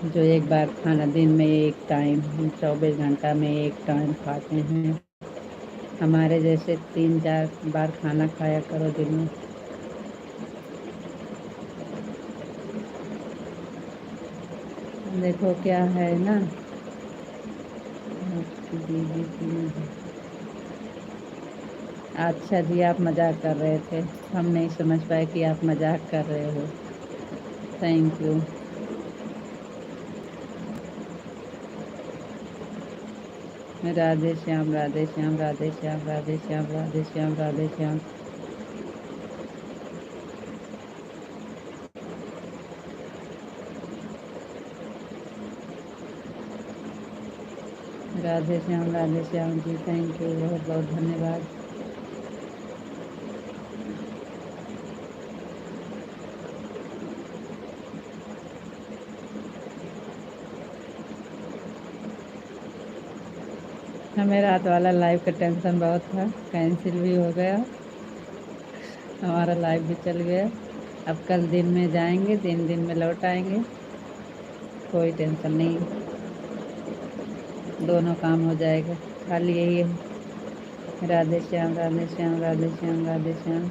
जो एक बार खाना दिन में एक टाइम, हम 24 घंटा में एक टाइम खाते हैं। हमारे जैसे 3-4 बार खाना खाया करो दिन में। देखो क्या है ना, दीदी की। अच्छा जी, आप मजाक कर रहे थे, हम नहीं समझ पाए कि आप मजाक कर रहे हो। Thank you. Radhe Shyam, Radhe Shyam, Radhe Shyam, Radhe Shyam, Radhe Shyam, Radhe Shyam. Radhe Shyam, Radhe Shyam ji, thank you, बहुत बहुत धन्यवाद। हमें रात वाला लाइव का टेंशन बहुत था, कैंसिल भी हो गया, हमारा लाइव भी चल गया। अब कल दिन में जाएंगे, दिन में लौट आएंगे, कोई टेंशन नहीं, दोनों काम हो जाएगा। खाली यही है। राधे श्याम, राधे श्याम, राधे श्याम, राधे श्याम।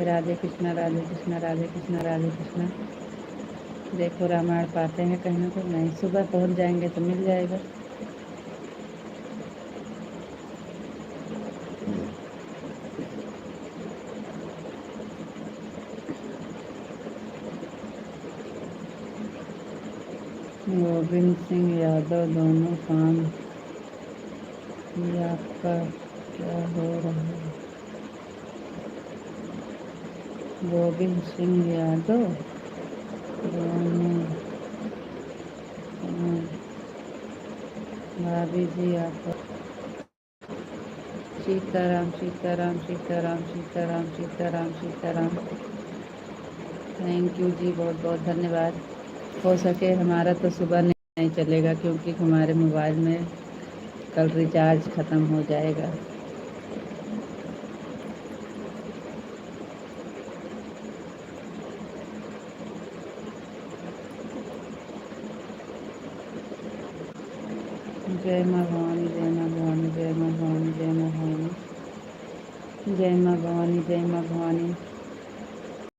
राधे कृष्णा, राधे कृष्णा, राधे कृष्णा, राधे कृष्णा। देखो रामायण पाते हैं कहीं ना कहीं, नहीं सुबह पहुंच जाएंगे तो मिल जाएगा। गोविंद सिंह यादव, दोनों काम ये आपका क्या हो रहा है? गोविंद सिंह यादव, दोनों भाभी जी आप। सीताराम, सीताराम, सीताराम, सीताराम, सीताराम, सीताराम। थैंक यू जी, बहुत बहुत धन्यवाद। हो सके हमारा तो सुबह नहीं चलेगा, क्योंकि हमारे मोबाइल में कल रिचार्ज ख़त्म हो जाएगा। जय माँ भवानी, जय माँ भवानी, जय माँ भवानी, जय माँ भवानी, जय माँ भवानी, जय माँ भवानी।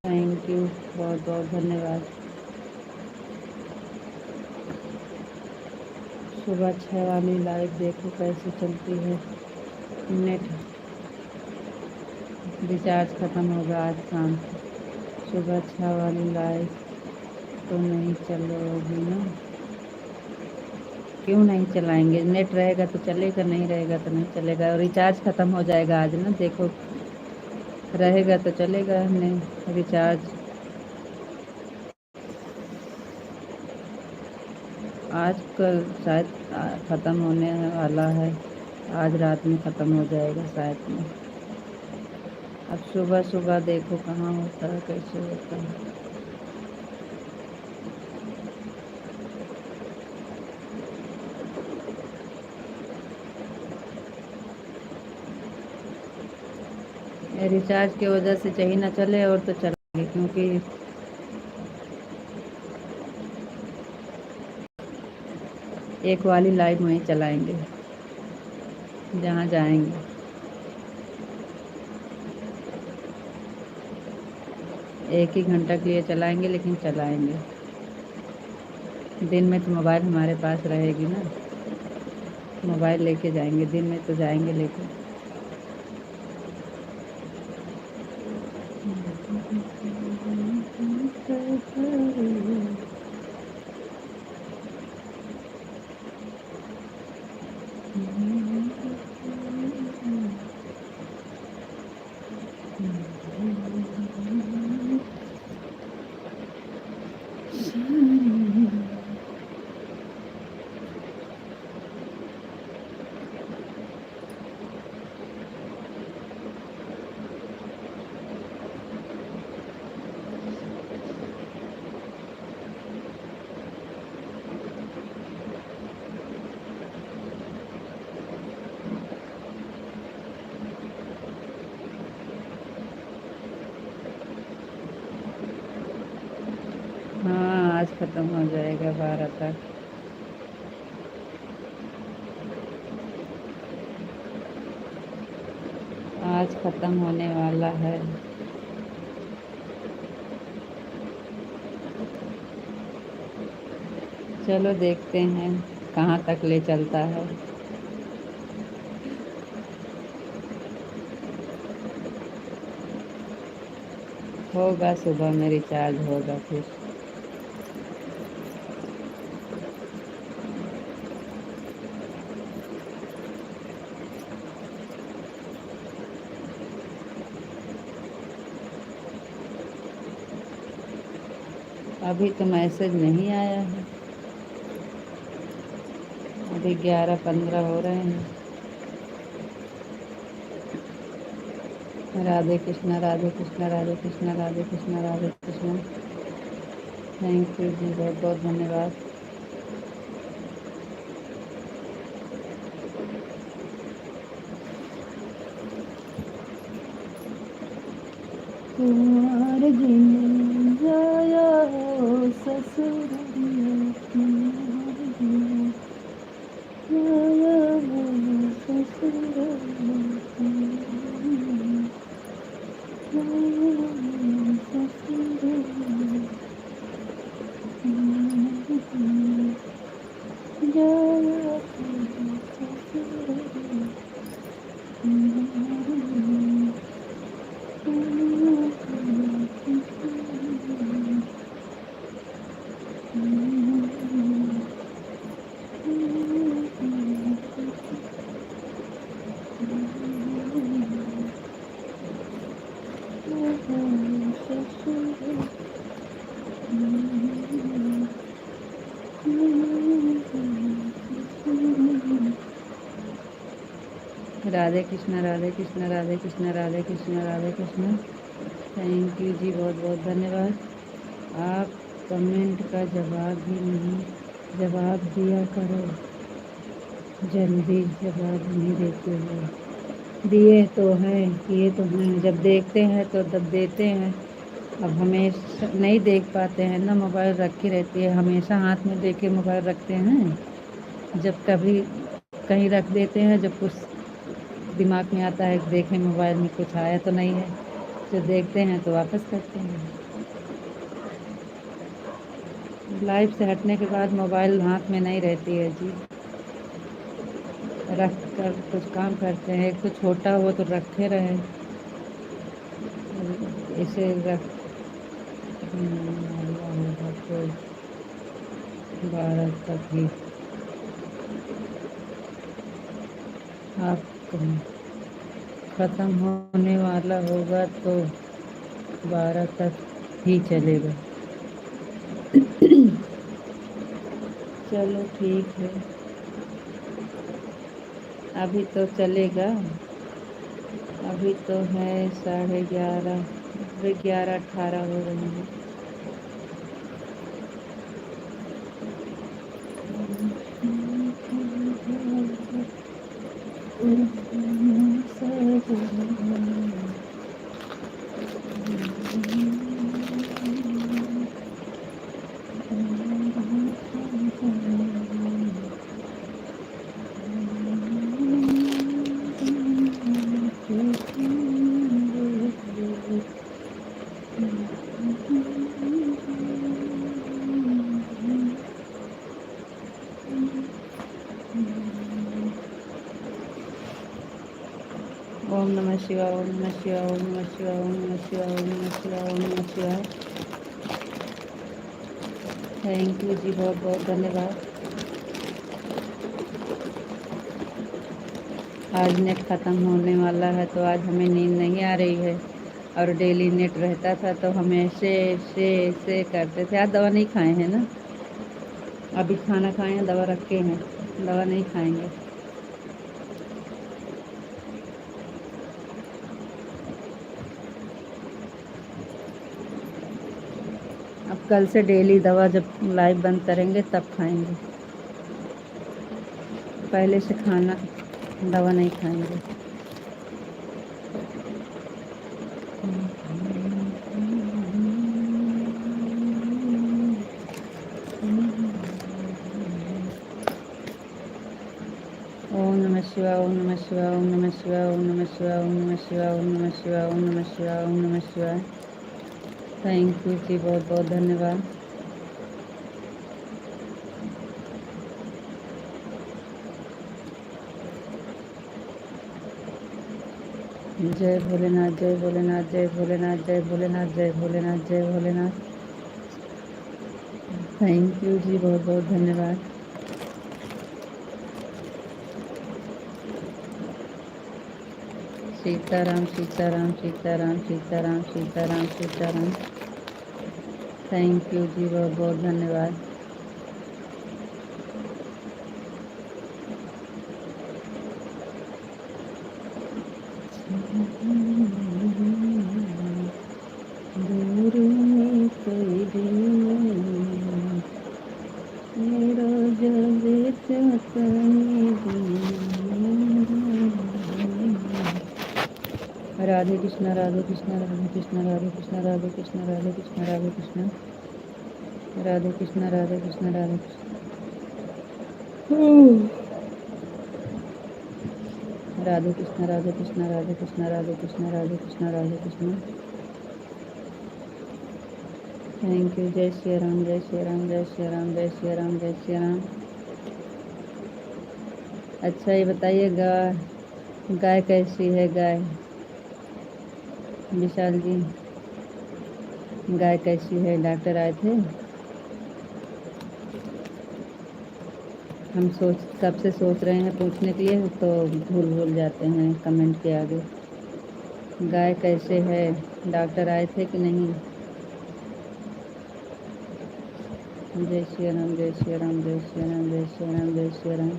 थैंक यू, बहुत बहुत धन्यवाद। सुबह 6 वाली लाइव देखो कैसे चलती है। नेट रिचार्ज ख़त्म होगा आज शाम को। सुबह 6 वाली लाइव तो नहीं चलोगी ना? क्यों नहीं चलाएंगे? नेट रहेगा तो चलेगा, नहीं रहेगा तो नहीं चलेगा। और रिचार्ज ख़त्म हो जाएगा आज ना, देखो रहेगा तो चलेगा, नहीं रिचार्ज आज कल शायद ख़त्म होने वाला है, आज रात में ख़त्म हो जाएगा शायद में। अब सुबह सुबह देखो कहाँ होता है, कैसे होता है। रिचार्ज की वजह से चाहिए ना चले, और तो चलेंगे, क्योंकि एक वाली लाइव वहीं चलाएंगे जहाँ जाएंगे। एक ही घंटा के लिए चलाएंगे, लेकिन चलाएंगे। दिन में तो मोबाइल हमारे पास रहेगी ना, मोबाइल लेके जाएंगे, दिन में तो जाएंगे लेके। आज ख़त्म हो जाएगा 12 तक। आज ख़त्म होने वाला है। चलो देखते हैं कहाँ तक ले चलता है। होगा सुबह में रिचार्ज होगा फिर। अभी तो मैसेज नहीं आया है। अभी 11:15 हो रहे हैं। राधे कृष्णा राधे कृष्णा राधे कृष्णा राधे कृष्णा राधे कृष्णा। थैंक यू जी, बहुत बहुत धन्यवाद। कुंवर जिन जाया ससुरिया, कुंवर जिन जाया ससुरिया, राधे कृष्णा राधे कृष्णा राधे कृष्णा राधे कृष्णा राधे कृष्णा। थैंक यू जी, बहुत बहुत धन्यवाद। आप कमेंट का जवाब भी नहीं जवाब दिया करो, जल्दी जवाब नहीं देते हो। दिए तो हैं, किए तो हैं, जब देखते हैं तो तब देते हैं। अब हमेशा नहीं देख पाते हैं ना, मोबाइल रखी रहती है, हमेशा हाथ में लेके मोबाइल रखते हैं। जब कभी कहीं रख देते हैं, जब कुछ दिमाग में आता है देखें मोबाइल में कुछ आया तो नहीं है, जो देखते हैं तो वापस करते हैं। लाइफ से हटने के बाद मोबाइल हाथ में नहीं रहती है जी। रख कर कुछ काम करते हैं, एक तो छोटा हो तो रखे रहे, इसे रख होगा तो 12 तक ही। आप ख़त्म होने वाला होगा तो 12 तक ही चलेगा। चलो ठीक है, अभी तो चलेगा। अभी तो है 11:30, अभी 11:18 हो रहे हैं। ओम नमः शिवाय, ओम नमः शिवाय, ओम नमः शिवाय, ओम नमः शिवाय, ओम नमः शिवाय, ओम नमः शिवाय। थैंक यू जी, बहुत बहुत धन्यवाद। आज नेट ख़त्म होने वाला है तो आज हमें नींद नहीं आ रही है, और डेली नेट रहता था तो हम ऐसे करते थे। आज दवा नहीं खाए हैं ना, अभी खाना खाए हैं, दवा रखे हैं, दवा नहीं खाएंगे। अब कल से डेली दवा जब लाइव बंद करेंगे तब खाएंगे, पहले से खाना दवा नहीं खाएंगे। शिवाय, ओम नमः शिवाय, ओम नमः शिवाय, ओम नमः शिवाय, ओम नमः शिवाय, ओम नमः शिवाय, ओम नमः शिवाय, ओम नमः शिवाय। थैंक यू जी, बहुत बहुत धन्यवाद। जय भोलेनाथ, जय भोलेनाथ, जय भोलेनाथ, जय भोलेनाथ, जय भोलेनाथ, जय भोलेनाथ। थैंक यू जी, बहुत बहुत धन्यवाद। सीताराम सीताराम सीताराम सीताराम सीताराम सीताराम। थैंक यू जी, बहुत बहुत धन्यवाद। दूर में कोई दिन मेरा जब तकनी राधे कृष्णा, राधे कृष्णा, राधे कृष्णा, राधे कृष्णा, राधे कृष्णा, राधे कृष्णा, राधे कृष्णा, राधे कृष्णा, राधे कृष्णा, राधे कृष्णा, राधे कृष्णा, राधे कृष्णा, राधे कृष्णा, राधे कृष्णा, राधे कृष्णा, राधे कृष्णा। Thank you. जय श्री राम, जय श्री राम, जय श्री राम, जय श्री राम, जय श्री राम। अच्छा ये बताइए, गाय गाय कैसी है गाय? विशाल जी, गाय कैसी है? डॉक्टर आए थे, हम कब से सोच रहे हैं पूछने के लिए, तो भूल भूल जाते हैं कमेंट के आगे। गाय कैसे है? डॉक्टर आए थे कि नहीं? जय श्री राम, जय श्री राम, जय श्री राम, जय श्री राम, जय श्री राम।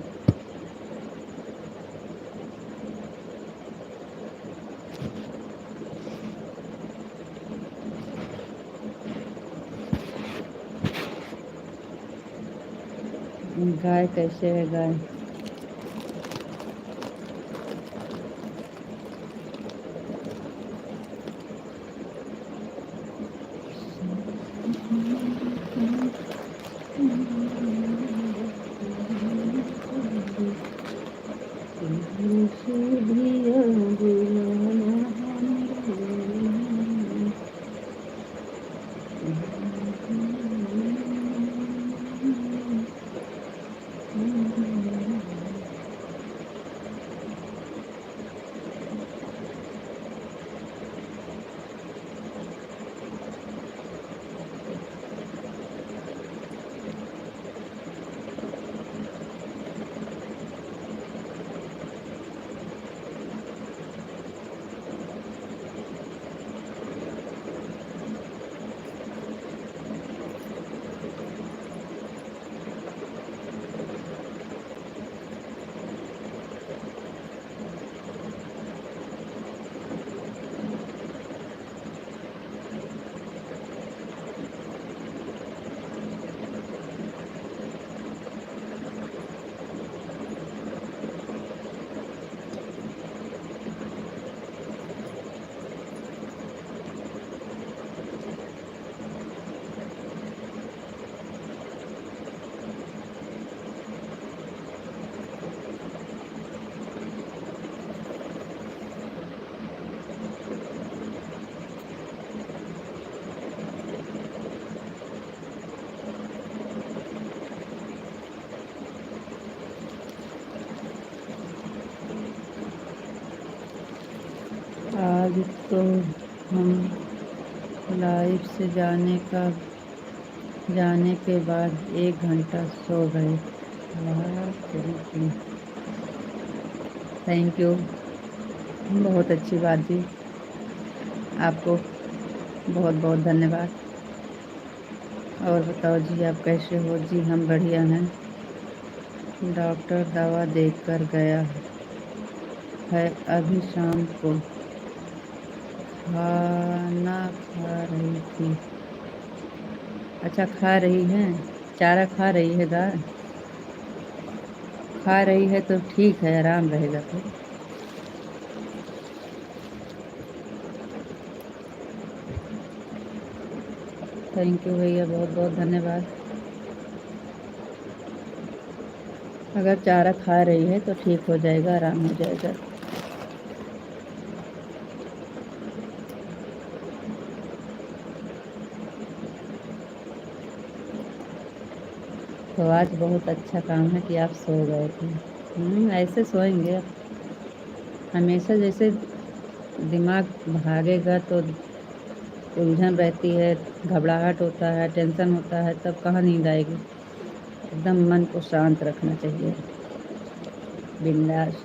गाय कैसे है गाय? आज तो हम लाइव से जाने के बाद 1 घंटा सो गए। थैंक यू, बहुत अच्छी बात जी, आपको बहुत बहुत धन्यवाद। और बताओ जी, आप कैसे हो जी? हम बढ़िया हैं। डॉक्टर दवा देकर गया है, अभी शाम को खाना खा रही थी। अच्छा, खा रही हैं, चारा खा रही है गाय? खा रही है तो ठीक है, आराम रहेगा फिर। थैंक यू भैया, बहुत बहुत धन्यवाद। अगर चारा खा रही है तो ठीक हो जाएगा, आराम हो जाएगा। तो आज बहुत अच्छा काम है कि आप सो गए थे। ऐसे सोएंगे आप। हमेशा जैसे दिमाग भागेगा तो उलझन रहती है, घबराहट होता है, टेंशन होता है, तब कहाँ नींद आएगी। एकदम मन को शांत रखना चाहिए। बिंदास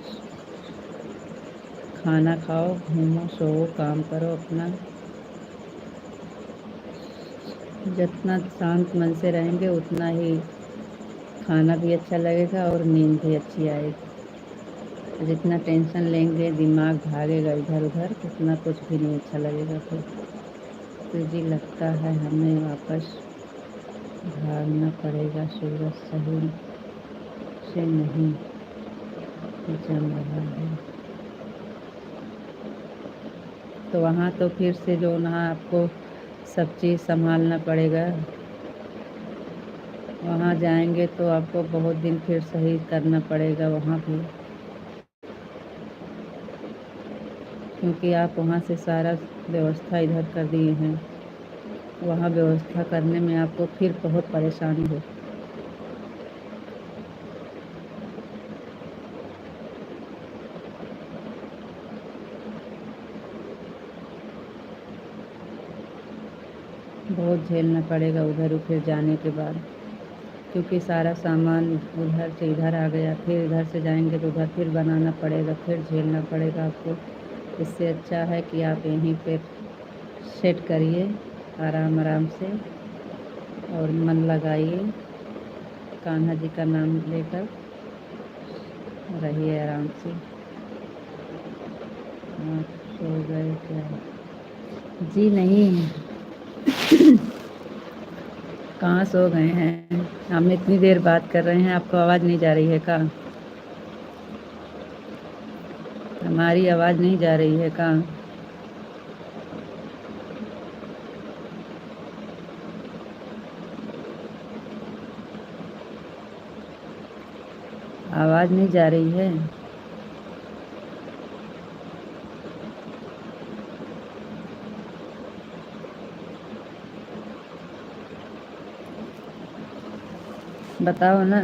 खाना खाओ, घूमो, सो, काम करो अपना। जितना शांत मन से रहेंगे उतना ही खाना भी अच्छा लगेगा और नींद भी अच्छी आएगी। जितना टेंशन लेंगे, दिमाग भागेगा इधर उधर, उतना कुछ भी नहीं अच्छा लगेगा फिर। तो जी लगता है हमें वापस भागना पड़ेगा, सूरज सही से नहीं जम रहा है। तो वहाँ तो फिर से जो ना आपको सब चीज़ संभालना पड़ेगा। वहाँ जाएंगे तो आपको बहुत दिन फिर सही करना पड़ेगा वहाँ भी, क्योंकि आप वहाँ से सारा व्यवस्था इधर कर दिए हैं। वहाँ व्यवस्था करने में आपको फिर बहुत परेशानी हो। बहुत झेलना पड़ेगा उधर फिर जाने के बाद, क्योंकि सारा सामान उधर से इधर आ गया, फिर इधर से जाएंगे तो उधर फिर बनाना पड़ेगा, फिर झेलना पड़ेगा आपको। इससे अच्छा है कि आप यहीं पे सेट करिए आराम आराम से और मन लगाइए, कान्हा जी का नाम लेकर रहिए आराम से। आप सो गए क्या? जी नहीं, कहाँ सो गए हैं। हम इतनी देर बात कर रहे हैं, आपको आवाज़ नहीं जा रही है क्या? हमारी आवाज़ नहीं जा रही है क्या? आवाज़ नहीं जा रही है। बताओ ना,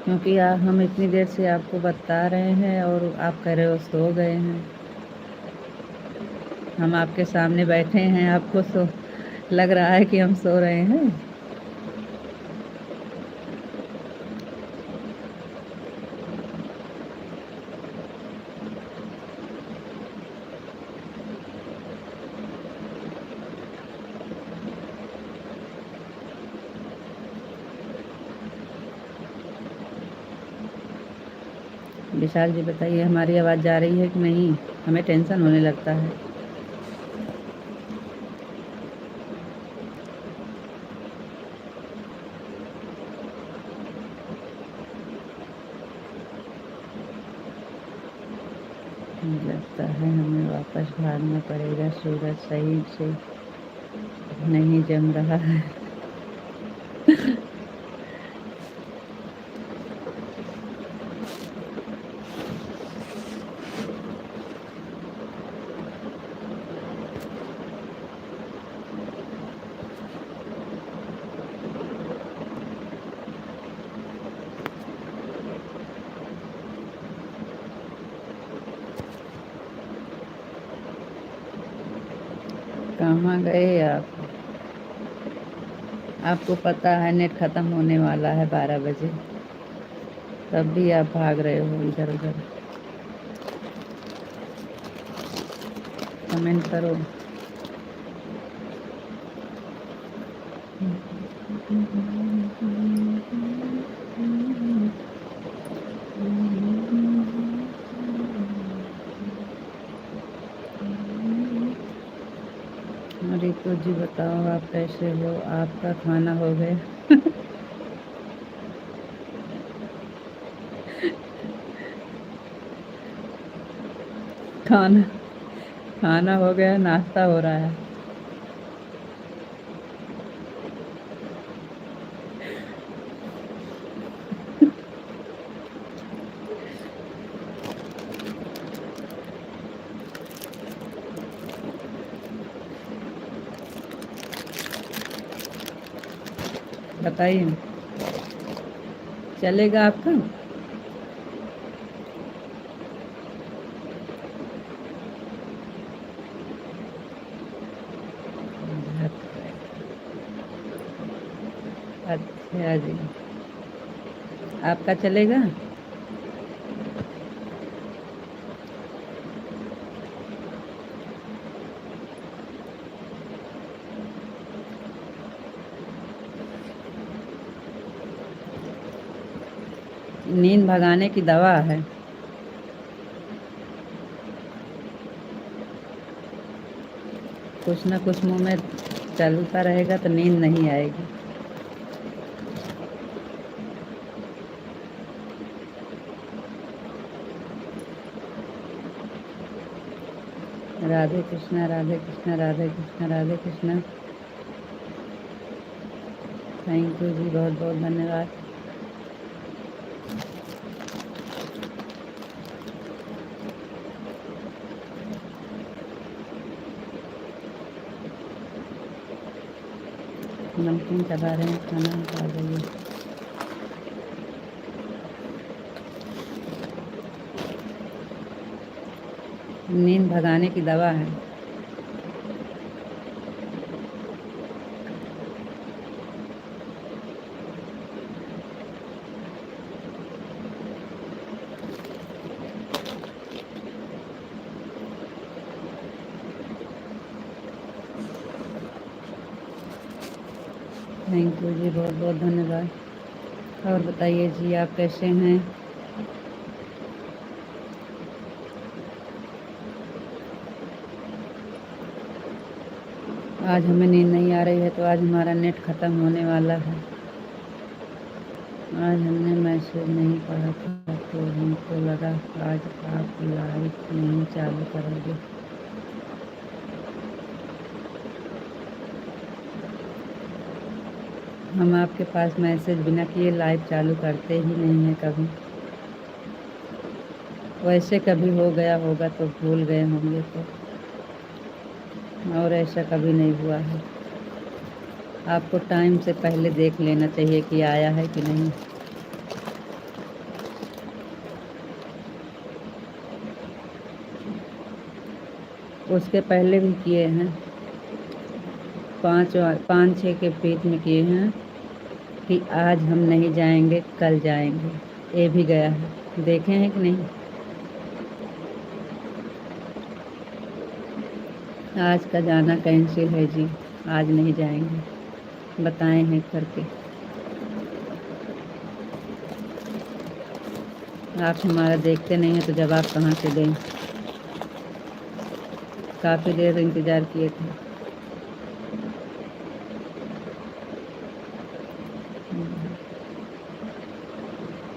क्योंकि हम इतनी देर से आपको बता रहे हैं और आप कह रहे हो सो गए हैं। हम आपके सामने बैठे हैं, आपको सो लग रहा है कि हम सो रहे हैं। विशाल जी बताइए, हमारी आवाज़ जा रही है कि नहीं? हमें टेंशन होने लगता है। लगता है हमें वापस भागना पड़ेगा, सूरज सही से नहीं जम रहा है। कहाँ गए आप? आपको पता है नेट ख़त्म होने वाला है 12 बजे, तब भी आप भाग रहे हो इधर उधर। कमेंट करो। रितु जी बताओ, आप कैसे हो? आपका खाना हो गया? खाना खाना हो गया, नाश्ता हो रहा है। बताइए, चलेगा आपका? अच्छा जी, आपका चलेगा? नींद भगाने की दवा है। कुछ ना कुछ मुंह में चलता रहेगा तो नींद नहीं आएगी। राधे कृष्णा, राधे कृष्णा, राधे कृष्णा, राधे कृष्णा। थैंक यू जी, बहुत बहुत धन्यवाद। नमकीन चबा रहे हैं, खाना खा जाइए। नींद भगाने की दवा है। थैंक यू जी, बहुत बहुत धन्यवाद। और बताइए जी, आप कैसे हैं? आज हमें नींद नहीं आ रही है तो आज हमारा नेट ख़त्म होने वाला है। आज हमने मैसेज नहीं पढ़ा था तो हमको लगा आज आप लाइव नहीं चालू करोगे। हम आपके पास मैसेज बिना किए लाइव चालू करते ही नहीं हैं कभी। वैसे कभी हो गया होगा तो भूल गए होंगे तो, और ऐसा कभी नहीं हुआ है। आपको टाइम से पहले देख लेना चाहिए कि आया है कि नहीं। उसके पहले भी किए हैं, 5-6 के बीच में किए हैं कि आज हम नहीं जाएंगे कल जाएंगे। ये भी गया है, देखे हैं कि नहीं? आज का जाना कैंसिल है जी, आज नहीं जाएंगे, बताए हैं करके। आप हमारा देखते नहीं हैं तो जवाब कहाँ से दें? काफ़ी देर इंतज़ार किए थे।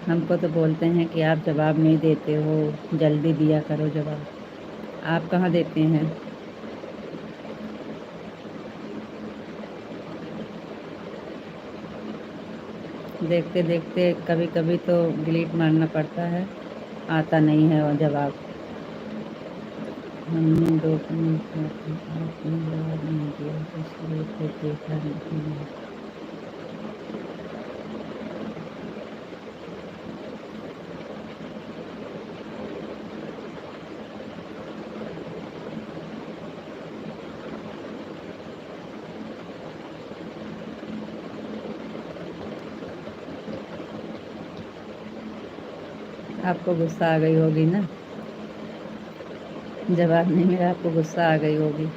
हमको तो बोलते हैं कि आप जवाब नहीं देते हो, जल्दी दिया करो जवाब। आप कहाँ देते हैं? देखते देखते कभी कभी तो डिलीट मारना पड़ता है, आता नहीं है वो जवाब। हमने 2 मिनट आपने जवाब नहीं दिया इसलिए फिर देखा नहीं। आपको गुस्सा आ गई होगी ना, जवाब नहीं मिला, आपको गुस्सा आ गई होगी।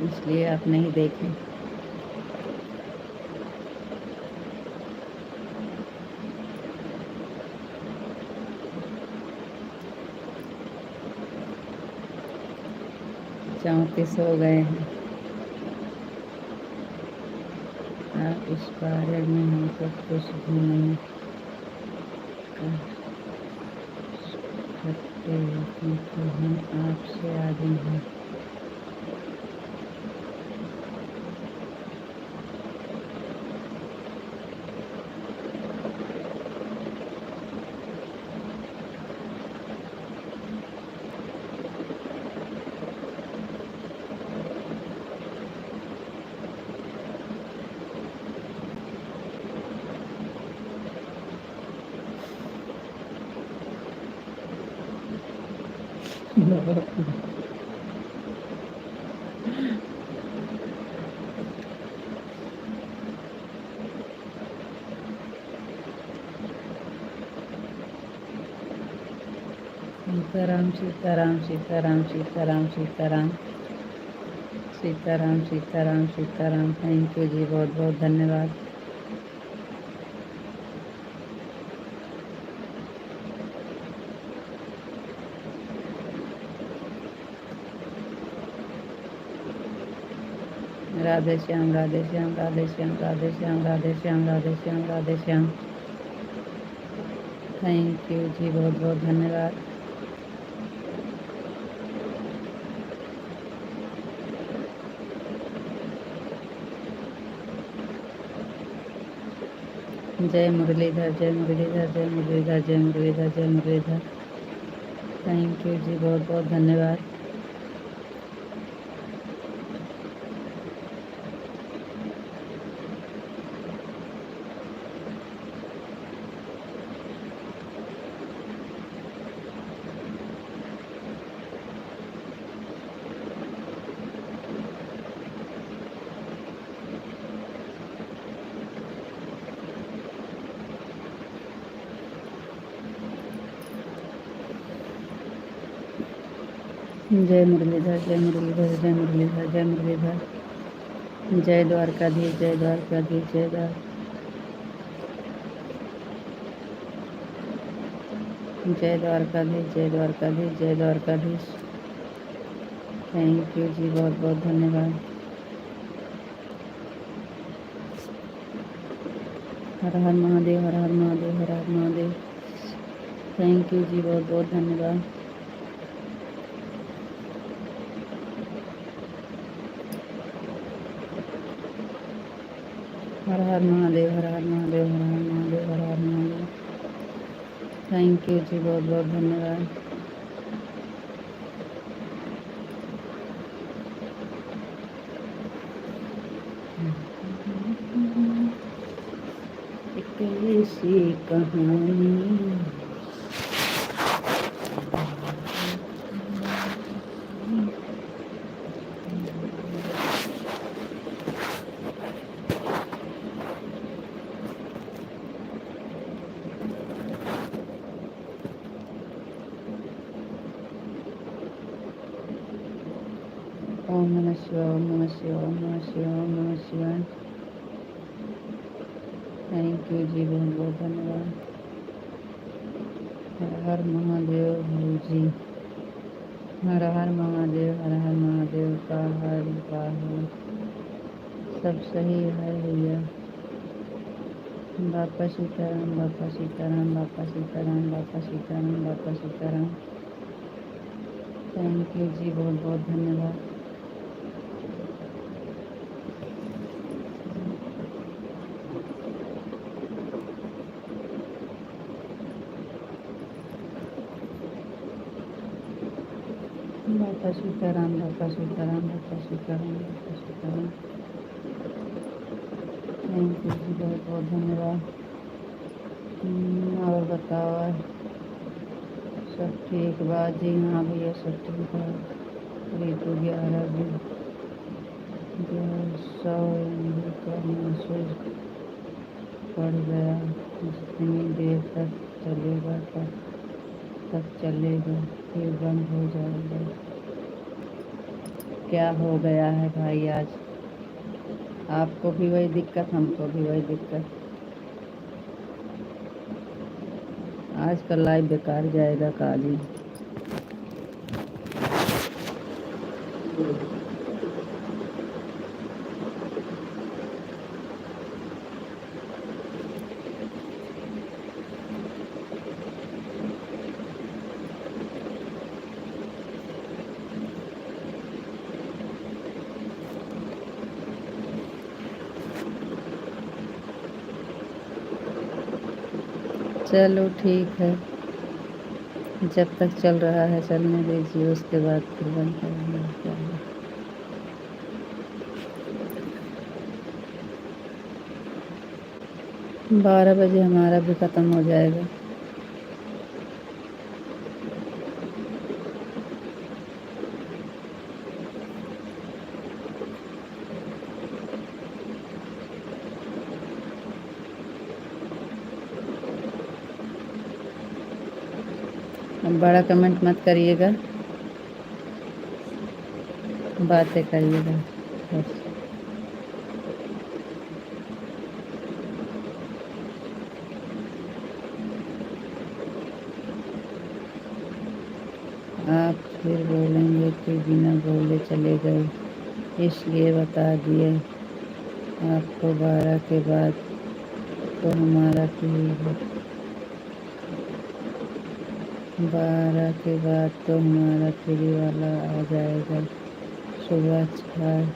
इसलिए आप नहीं देखें। चौंतीस हो गए हैं। आप इस बारे में हमको कुछ भी नहीं कह सकते क्योंकि हम आपसे आगे हैं। सीताराम सीताराम सीताराम सीताराम सीताराम सीताराम सीताराम सीताराम। थैंक यू जी, बहुत बहुत धन्यवाद। राधे श्याम राधे श्याम राधे श्याम राधे श्याम राधे श्याम राधे श्याम राधे श्याम। थैंक यू जी, बहुत बहुत धन्यवाद। जय मुरलीधर जय मुरलीधर जय मुरलीधर जय मुरलीधर जय मुरलीधर। थैंक यू जी, बहुत बहुत धन्यवाद। जय मुरलीधर जय मुरलीधर जय मुरलीधर जय मुरलीधर। जय द्वारकाधीश जय द्वारकाधीश जय द्वारकाधीश जय द्वारकाधीश जय द्वारकाधीश। थैंक यू जी, बहुत बहुत धन्यवाद। हर हर महादेव हर हर महादेव हर हर महादेव। थैंक यू जी, बहुत बहुत धन्यवाद। हर हर महादेव हर हर महादेव हर हर महादेव हर हर महादेव। थैंक यू जी, बहुत बहुत धन्यवाद। एक ऐसी कहानी ओम नमः शिवाय ओम नमः शिवाय ओम नमः शिवाय ओम नमः शिवाय। थैंक यू जी, बहुत बहुत धन्यवाद। हर हर महादेव भाऊ जी। हर हर महादेव हर हर महादेव का हर बार सब सही है भैया। बापा सीताराम बापा सीताराम बापा सीताराम बापा सीताराम बापा सीताराम। थैंक यू जी, बहुत बहुत धन्यवाद। बापा सीताराम बापा सीताराम बापा सीताराम बापा सीताराम। थैंक यू जी, बहुत बहुत धन्यवाद। और बताओ, सब ठीक बात जी? हाँ भैया सब ठीक है। ऋतु 11 भी 100 MB का मैसेज पड़ गया। जितनी देर तक चलेगा तब चलेगा, फिर बंद हो जाएगा। क्या हो गया है भाई आज? आपको भी वही दिक्कत, हमको भी वही दिक्कत। आज का लाइव बेकार जाएगा काजी। चलो ठीक है, जब तक चल रहा है चलने दीजिए, उसके बाद फिर बंद करेंगे। 12 बजे हमारा भी ख़त्म हो जाएगा। बड़ा कमेंट मत करिएगा, बातें करिएगा बस। आप फिर बोलेंगे कि बिना बोले चले गए, इसलिए बता दिए आपको 12 के बाद तो हमारा फ्री है। 12 के बाद तो हमारा फ्री वाला आ जाएगा। सुबह 6-3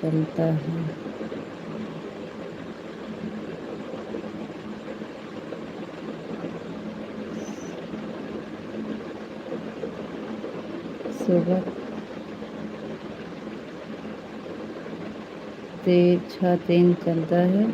चलता है। सुबह 6-3 चलता है।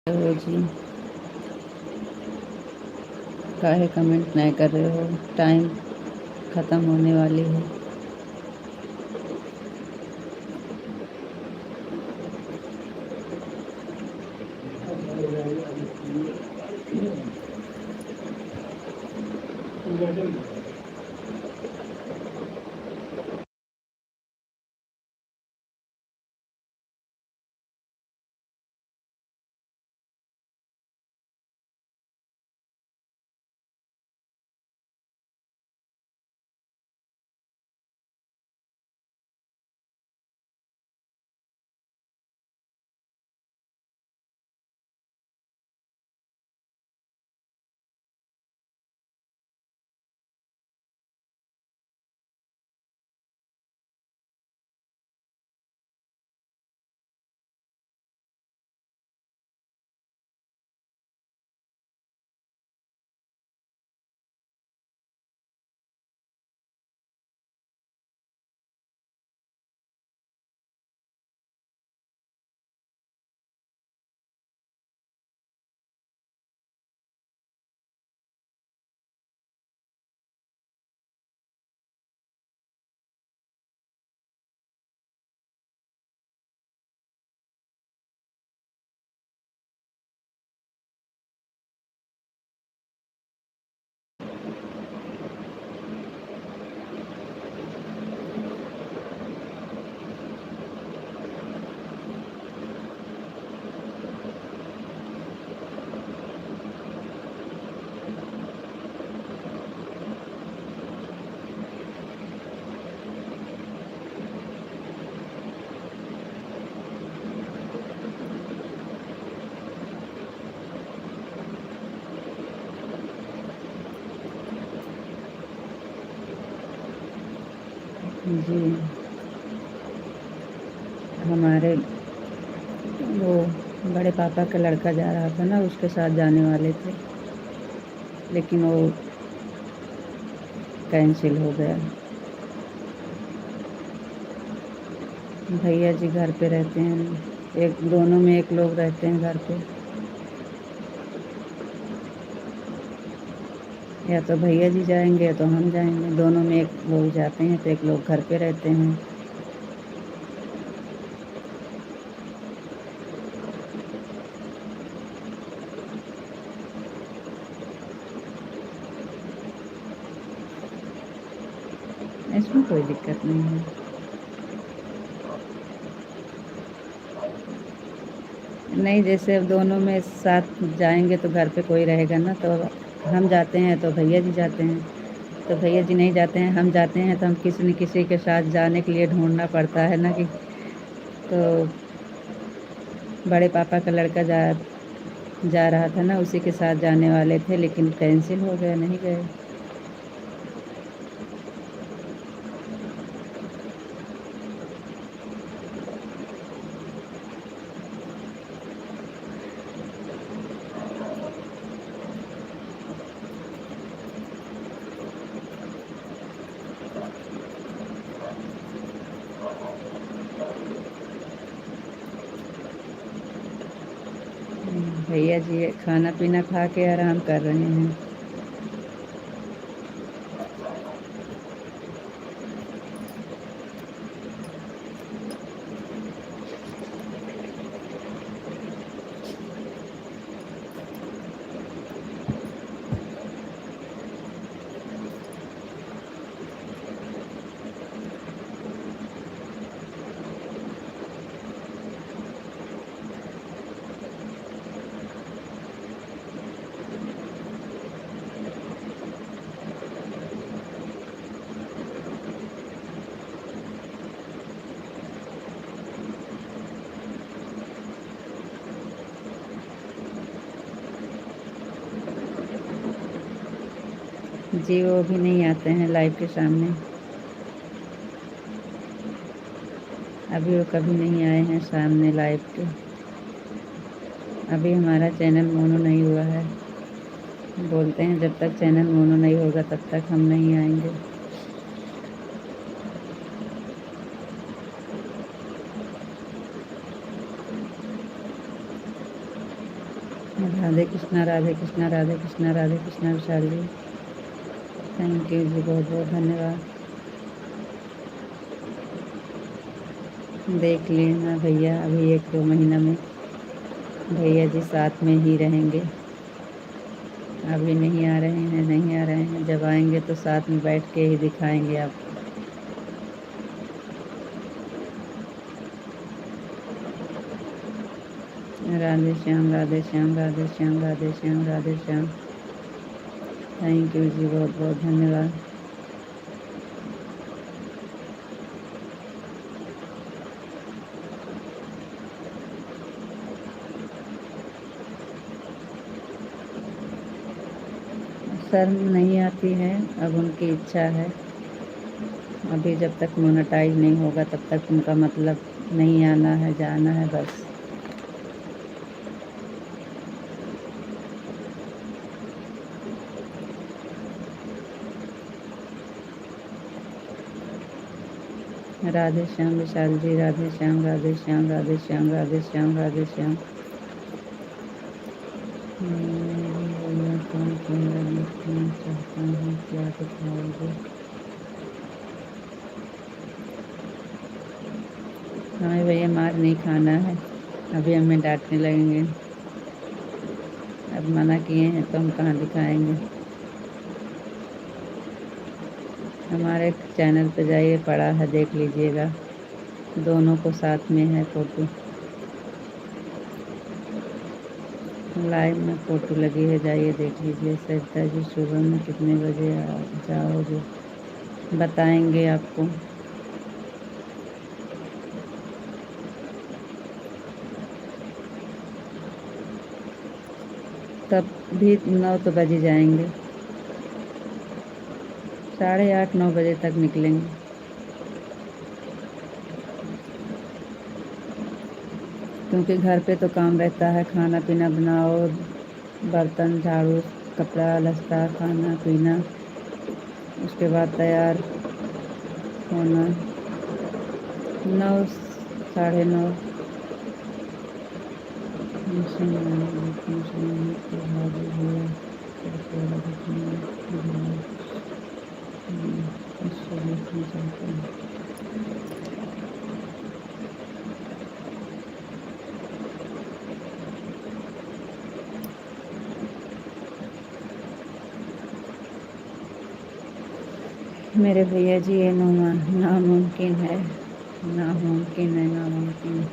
हो जी, काहे कमेंट नहीं कर रहे हो? टाइम ख़त्म होने वाली है। जी, हमारे वो बड़े पापा का लड़का जा रहा था ना, उसके साथ जाने वाले थे, लेकिन वो कैंसिल हो गया। भैया जी घर पे रहते हैं, एक दोनों में एक लोग रहते हैं घर पे। या तो भैया जी जाएंगे या तो हम जाएंगे, दोनों में एक लोग जाते हैं तो एक लोग घर पे रहते हैं। इसमें कोई दिक्कत नहीं है। नहीं, जैसे अब दोनों में साथ जाएंगे तो घर पे कोई रहेगा ना, तो हम जाते हैं तो भैया जी जाते हैं, तो भैया जी नहीं जाते हैं, हम जाते हैं, तो हम किसी न किसी के साथ जाने के लिए ढूंढना पड़ता है ना कि। तो बड़े पापा का लड़का जा जा रहा था ना, उसी के साथ जाने वाले थे, लेकिन कैंसिल हो गया, नहीं गए। भैया जी खाना पीना खा के आराम कर रहे हैं। जी वो भी नहीं आते हैं लाइव के सामने, अभी वो कभी नहीं आए हैं सामने लाइव के। अभी हमारा चैनल मोनो नहीं हुआ है, बोलते हैं जब तक चैनल मोनो नहीं होगा तब तक हम नहीं आएंगे। राधे कृष्णा, राधे कृष्णा, राधे कृष्णा, राधे कृष्णा विशाल जी, थैंक यू जी, बहुत बहुत धन्यवाद। देख लेना भैया, अभी 1-2 महीना में भैया जी साथ में ही रहेंगे। अभी नहीं आ रहे हैं, नहीं आ रहे हैं, जब आएंगे तो साथ में बैठ के ही दिखाएंगे आपको। राधे श्याम, राधे श्याम, राधे श्याम, राधे श्याम, राधे श्याम, थैंक यू जी, बहुत बहुत धन्यवाद। शर्म नहीं आती है, अब उनकी इच्छा है। अभी जब तक मोनेटाइज नहीं होगा तब तक उनका मतलब नहीं आना है, जाना है बस। राधे श्याम विशाल जी, राधे श्याम, राधे श्याम, राधे श्याम, राधे श्याम, राधे श्याम। भैया कौन कैमरा देखना चाहता हूँ, क्या दिखाओगे? हमें भैया मार नहीं खाना है, अभी हमें डांटने लगेंगे। अब मना किए हैं तो हम कहाँ दिखाएंगे। हमारे चैनल पे जाइए, पड़ा है, देख लीजिएगा, दोनों को साथ में है फ़ोटो, लाइव में फ़ोटो लगी है, जाइए देख लीजिए। सरिता जी सुबह में कितने बजे जाओगे, बताएंगे आपको। तब भी 9 तो बजे जाएंगे, 8:30-9 बजे तक निकलेंगे। क्योंकि घर पे तो काम रहता है, खाना पीना बनाओ, बर्तन झाड़ू, कपड़ा लत्ता, खाना पीना, उसके बाद तैयार होना, 9 9:30। मेरे भैया जी ये नामुमकिन है, नामुमकिन है, नामुमकिन।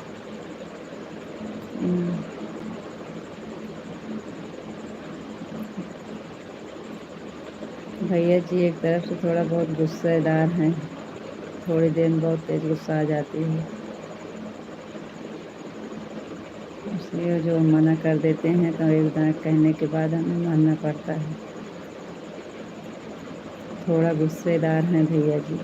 भैया जी एक तरफ से थोड़ा बहुत गुस्सेदार हैं, थोड़ी देर में बहुत तेज गुस्सा आ जाती है, इसलिए जो मना कर देते हैं तो एक बार कहने के बाद हमें मानना पड़ता है। थोड़ा गुस्सेदार हैं भैया जी।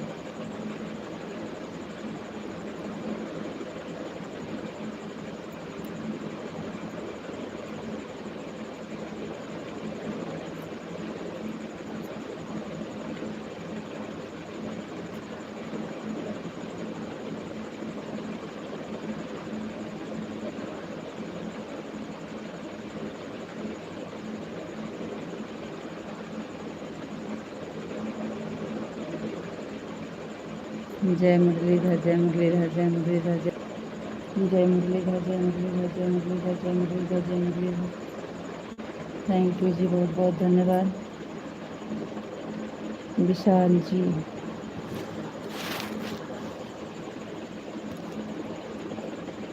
जय मुरलीधर, जय मुरलीधर, जय मुरलीधर, जय मुरलीधर, जय मुरलीधर, जय मुरलीधर, जय मुरलीधर, जय मुरलीधर। थैंक यू जी, बहुत बहुत धन्यवाद। विशाल जी,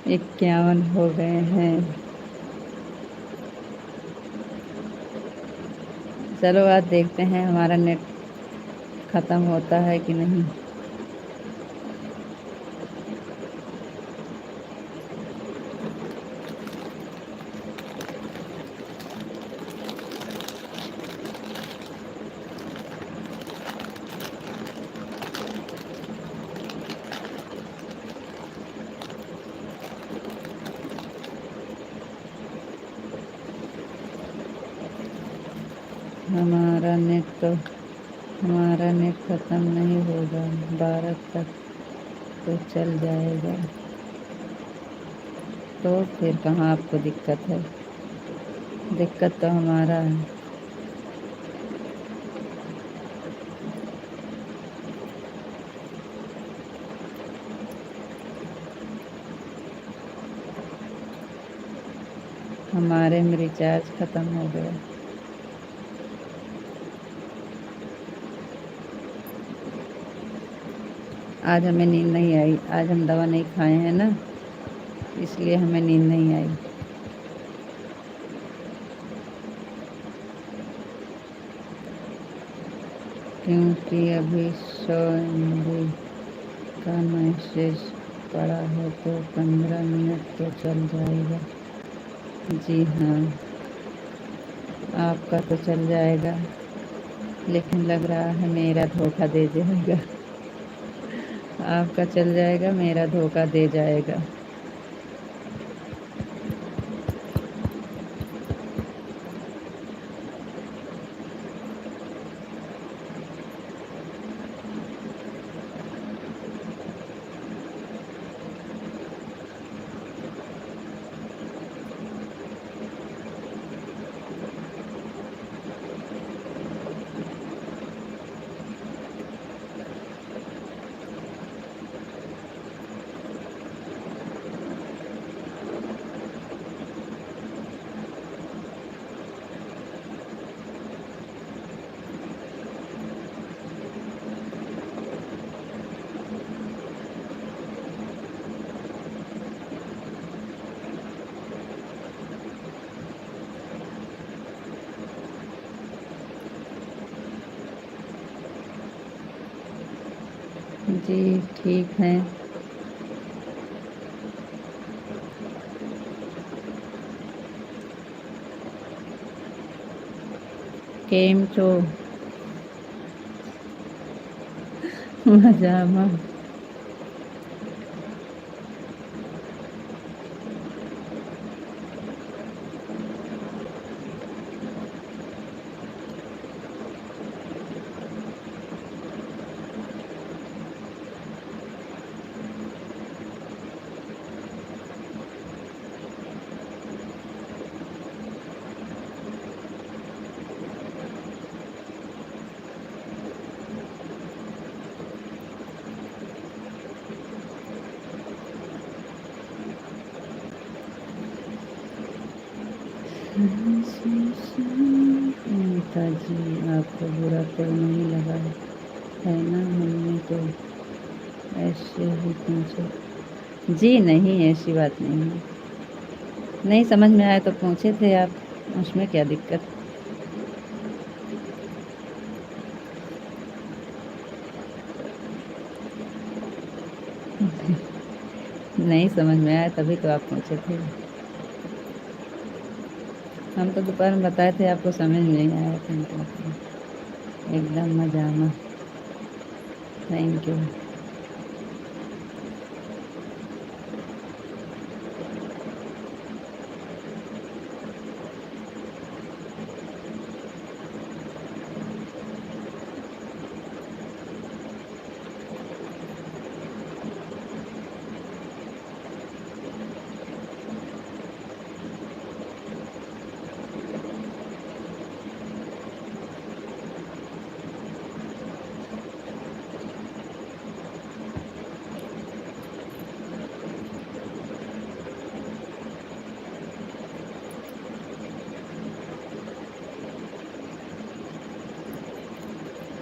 51 हो गए हैं। चलो आज देखते हैं हमारा नेट ख़त्म होता है कि नहीं। हमारा नेट ख़त्म नहीं होगा, 12 तक तो चल जाएगा। तो फिर कहाँ आपको दिक्कत है? दिक्कत तो हमारा है। हमारे में रिचार्ज ख़त्म हो गया। आज हमें नींद नहीं आई, आज हम दवा नहीं खाए हैं ना, इसलिए हमें नींद नहीं आई। क्योंकि अभी 100 MB का मैसेज पड़ा है तो 15 मिनट तो चल जाएगा। जी हाँ, आपका तो चल जाएगा, लेकिन लग रहा है मेरा धोखा दे जाएगा। आपका चल जाएगा, मेरा धोखा दे जाएगा। जी ठीक है। केम छो? मजामा। अनीता जी, आपको बुरा तो नहीं लगा है ना? हमने तो ऐसे ही पूछा। जी नहीं, ऐसी बात नहीं है। नहीं समझ में आया तो पूछे थे आप, उसमें क्या दिक्कत? नहीं समझ में आया तभी तो आप पूछे थे। हम तो दोपहर में बताए थे, आपको समझ नहीं आया था। एकदम मजा में। Thank you.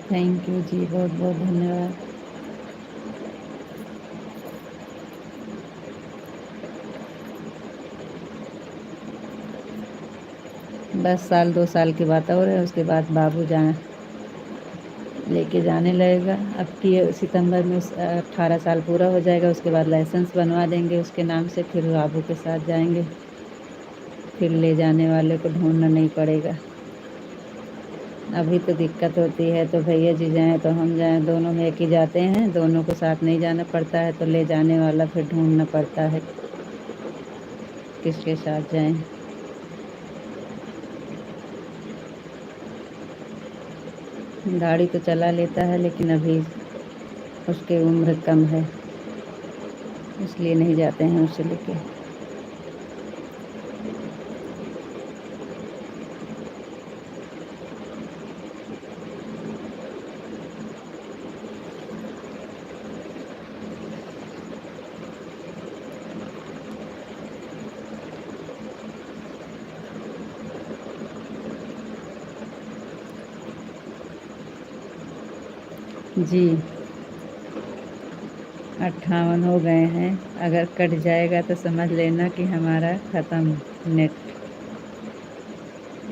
थैंक यू जी, बहुत बहुत धन्यवाद। बस साल 2 साल की बात और है, उसके बाद बाबू जाना लेके जाने लगेगा। अब की सितंबर में 18 साल पूरा हो जाएगा, उसके बाद लाइसेंस बनवा देंगे उसके नाम से, फिर बाबू के साथ जाएंगे। फिर ले जाने वाले को ढूंढना नहीं पड़ेगा। अभी तो दिक्कत होती है तो भैया जी जाएं तो हम जाएं, दोनों में एक ही जाते हैं, दोनों को साथ नहीं जाना पड़ता है, तो ले जाने वाला फिर ढूंढना पड़ता है किसके साथ जाएं। गाड़ी तो चला लेता है, लेकिन अभी उसकी उम्र कम है, इसलिए नहीं जाते हैं उसे लेके। जी 58 हो गए हैं। अगर कट जाएगा तो समझ लेना कि हमारा ख़त्म नेट।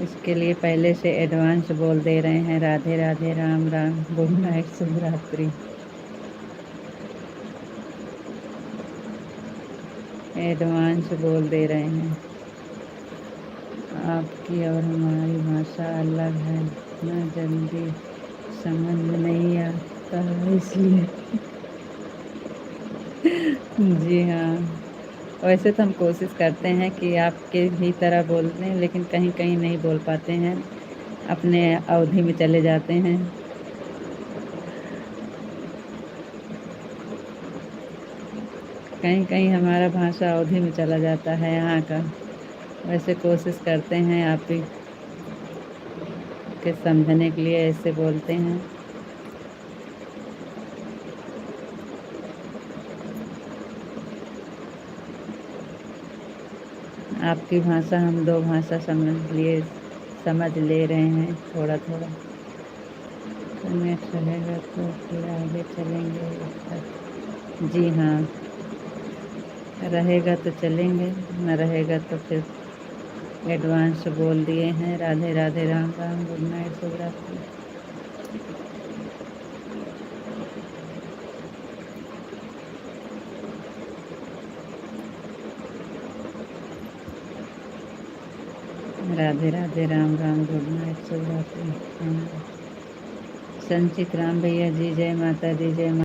इसके लिए पहले से एडवांस बोल दे रहे हैं, राधे राधे, राम राम, गुड नाइट, शुभ रात्रि। एडवांस बोल दे रहे हैं। आपकी और हमारी भाषा अलग है ना, जल्दी समझ में नहीं आता इसलिए। जी हाँ, वैसे तो हम कोशिश करते हैं कि आपके भी तरह बोलते हैं, लेकिन कहीं कहीं नहीं बोल पाते हैं, अपने अवधि में चले जाते हैं। कहीं कहीं हमारा भाषा अवधि में चला जाता है यहाँ का। वैसे कोशिश करते हैं आप ही के समझने के लिए, ऐसे बोलते हैं। आपकी भाषा हम दो भाषा समझ ले रहे हैं थोड़ा थोड़ा। नेट रहेगा तो फिर आगे चलेंगे। जी हाँ, रहेगा तो चलेंगे, न रहेगा तो फिर एडवांस बोल दिए हैं, राधे राधे, राम राम, गुड नाइट, शुभ रात्रि। राधे राधे, राम राम, गुड नाइट, शुभ रात्रि। संचित राम भैया जी, जय माता दी, जय माता।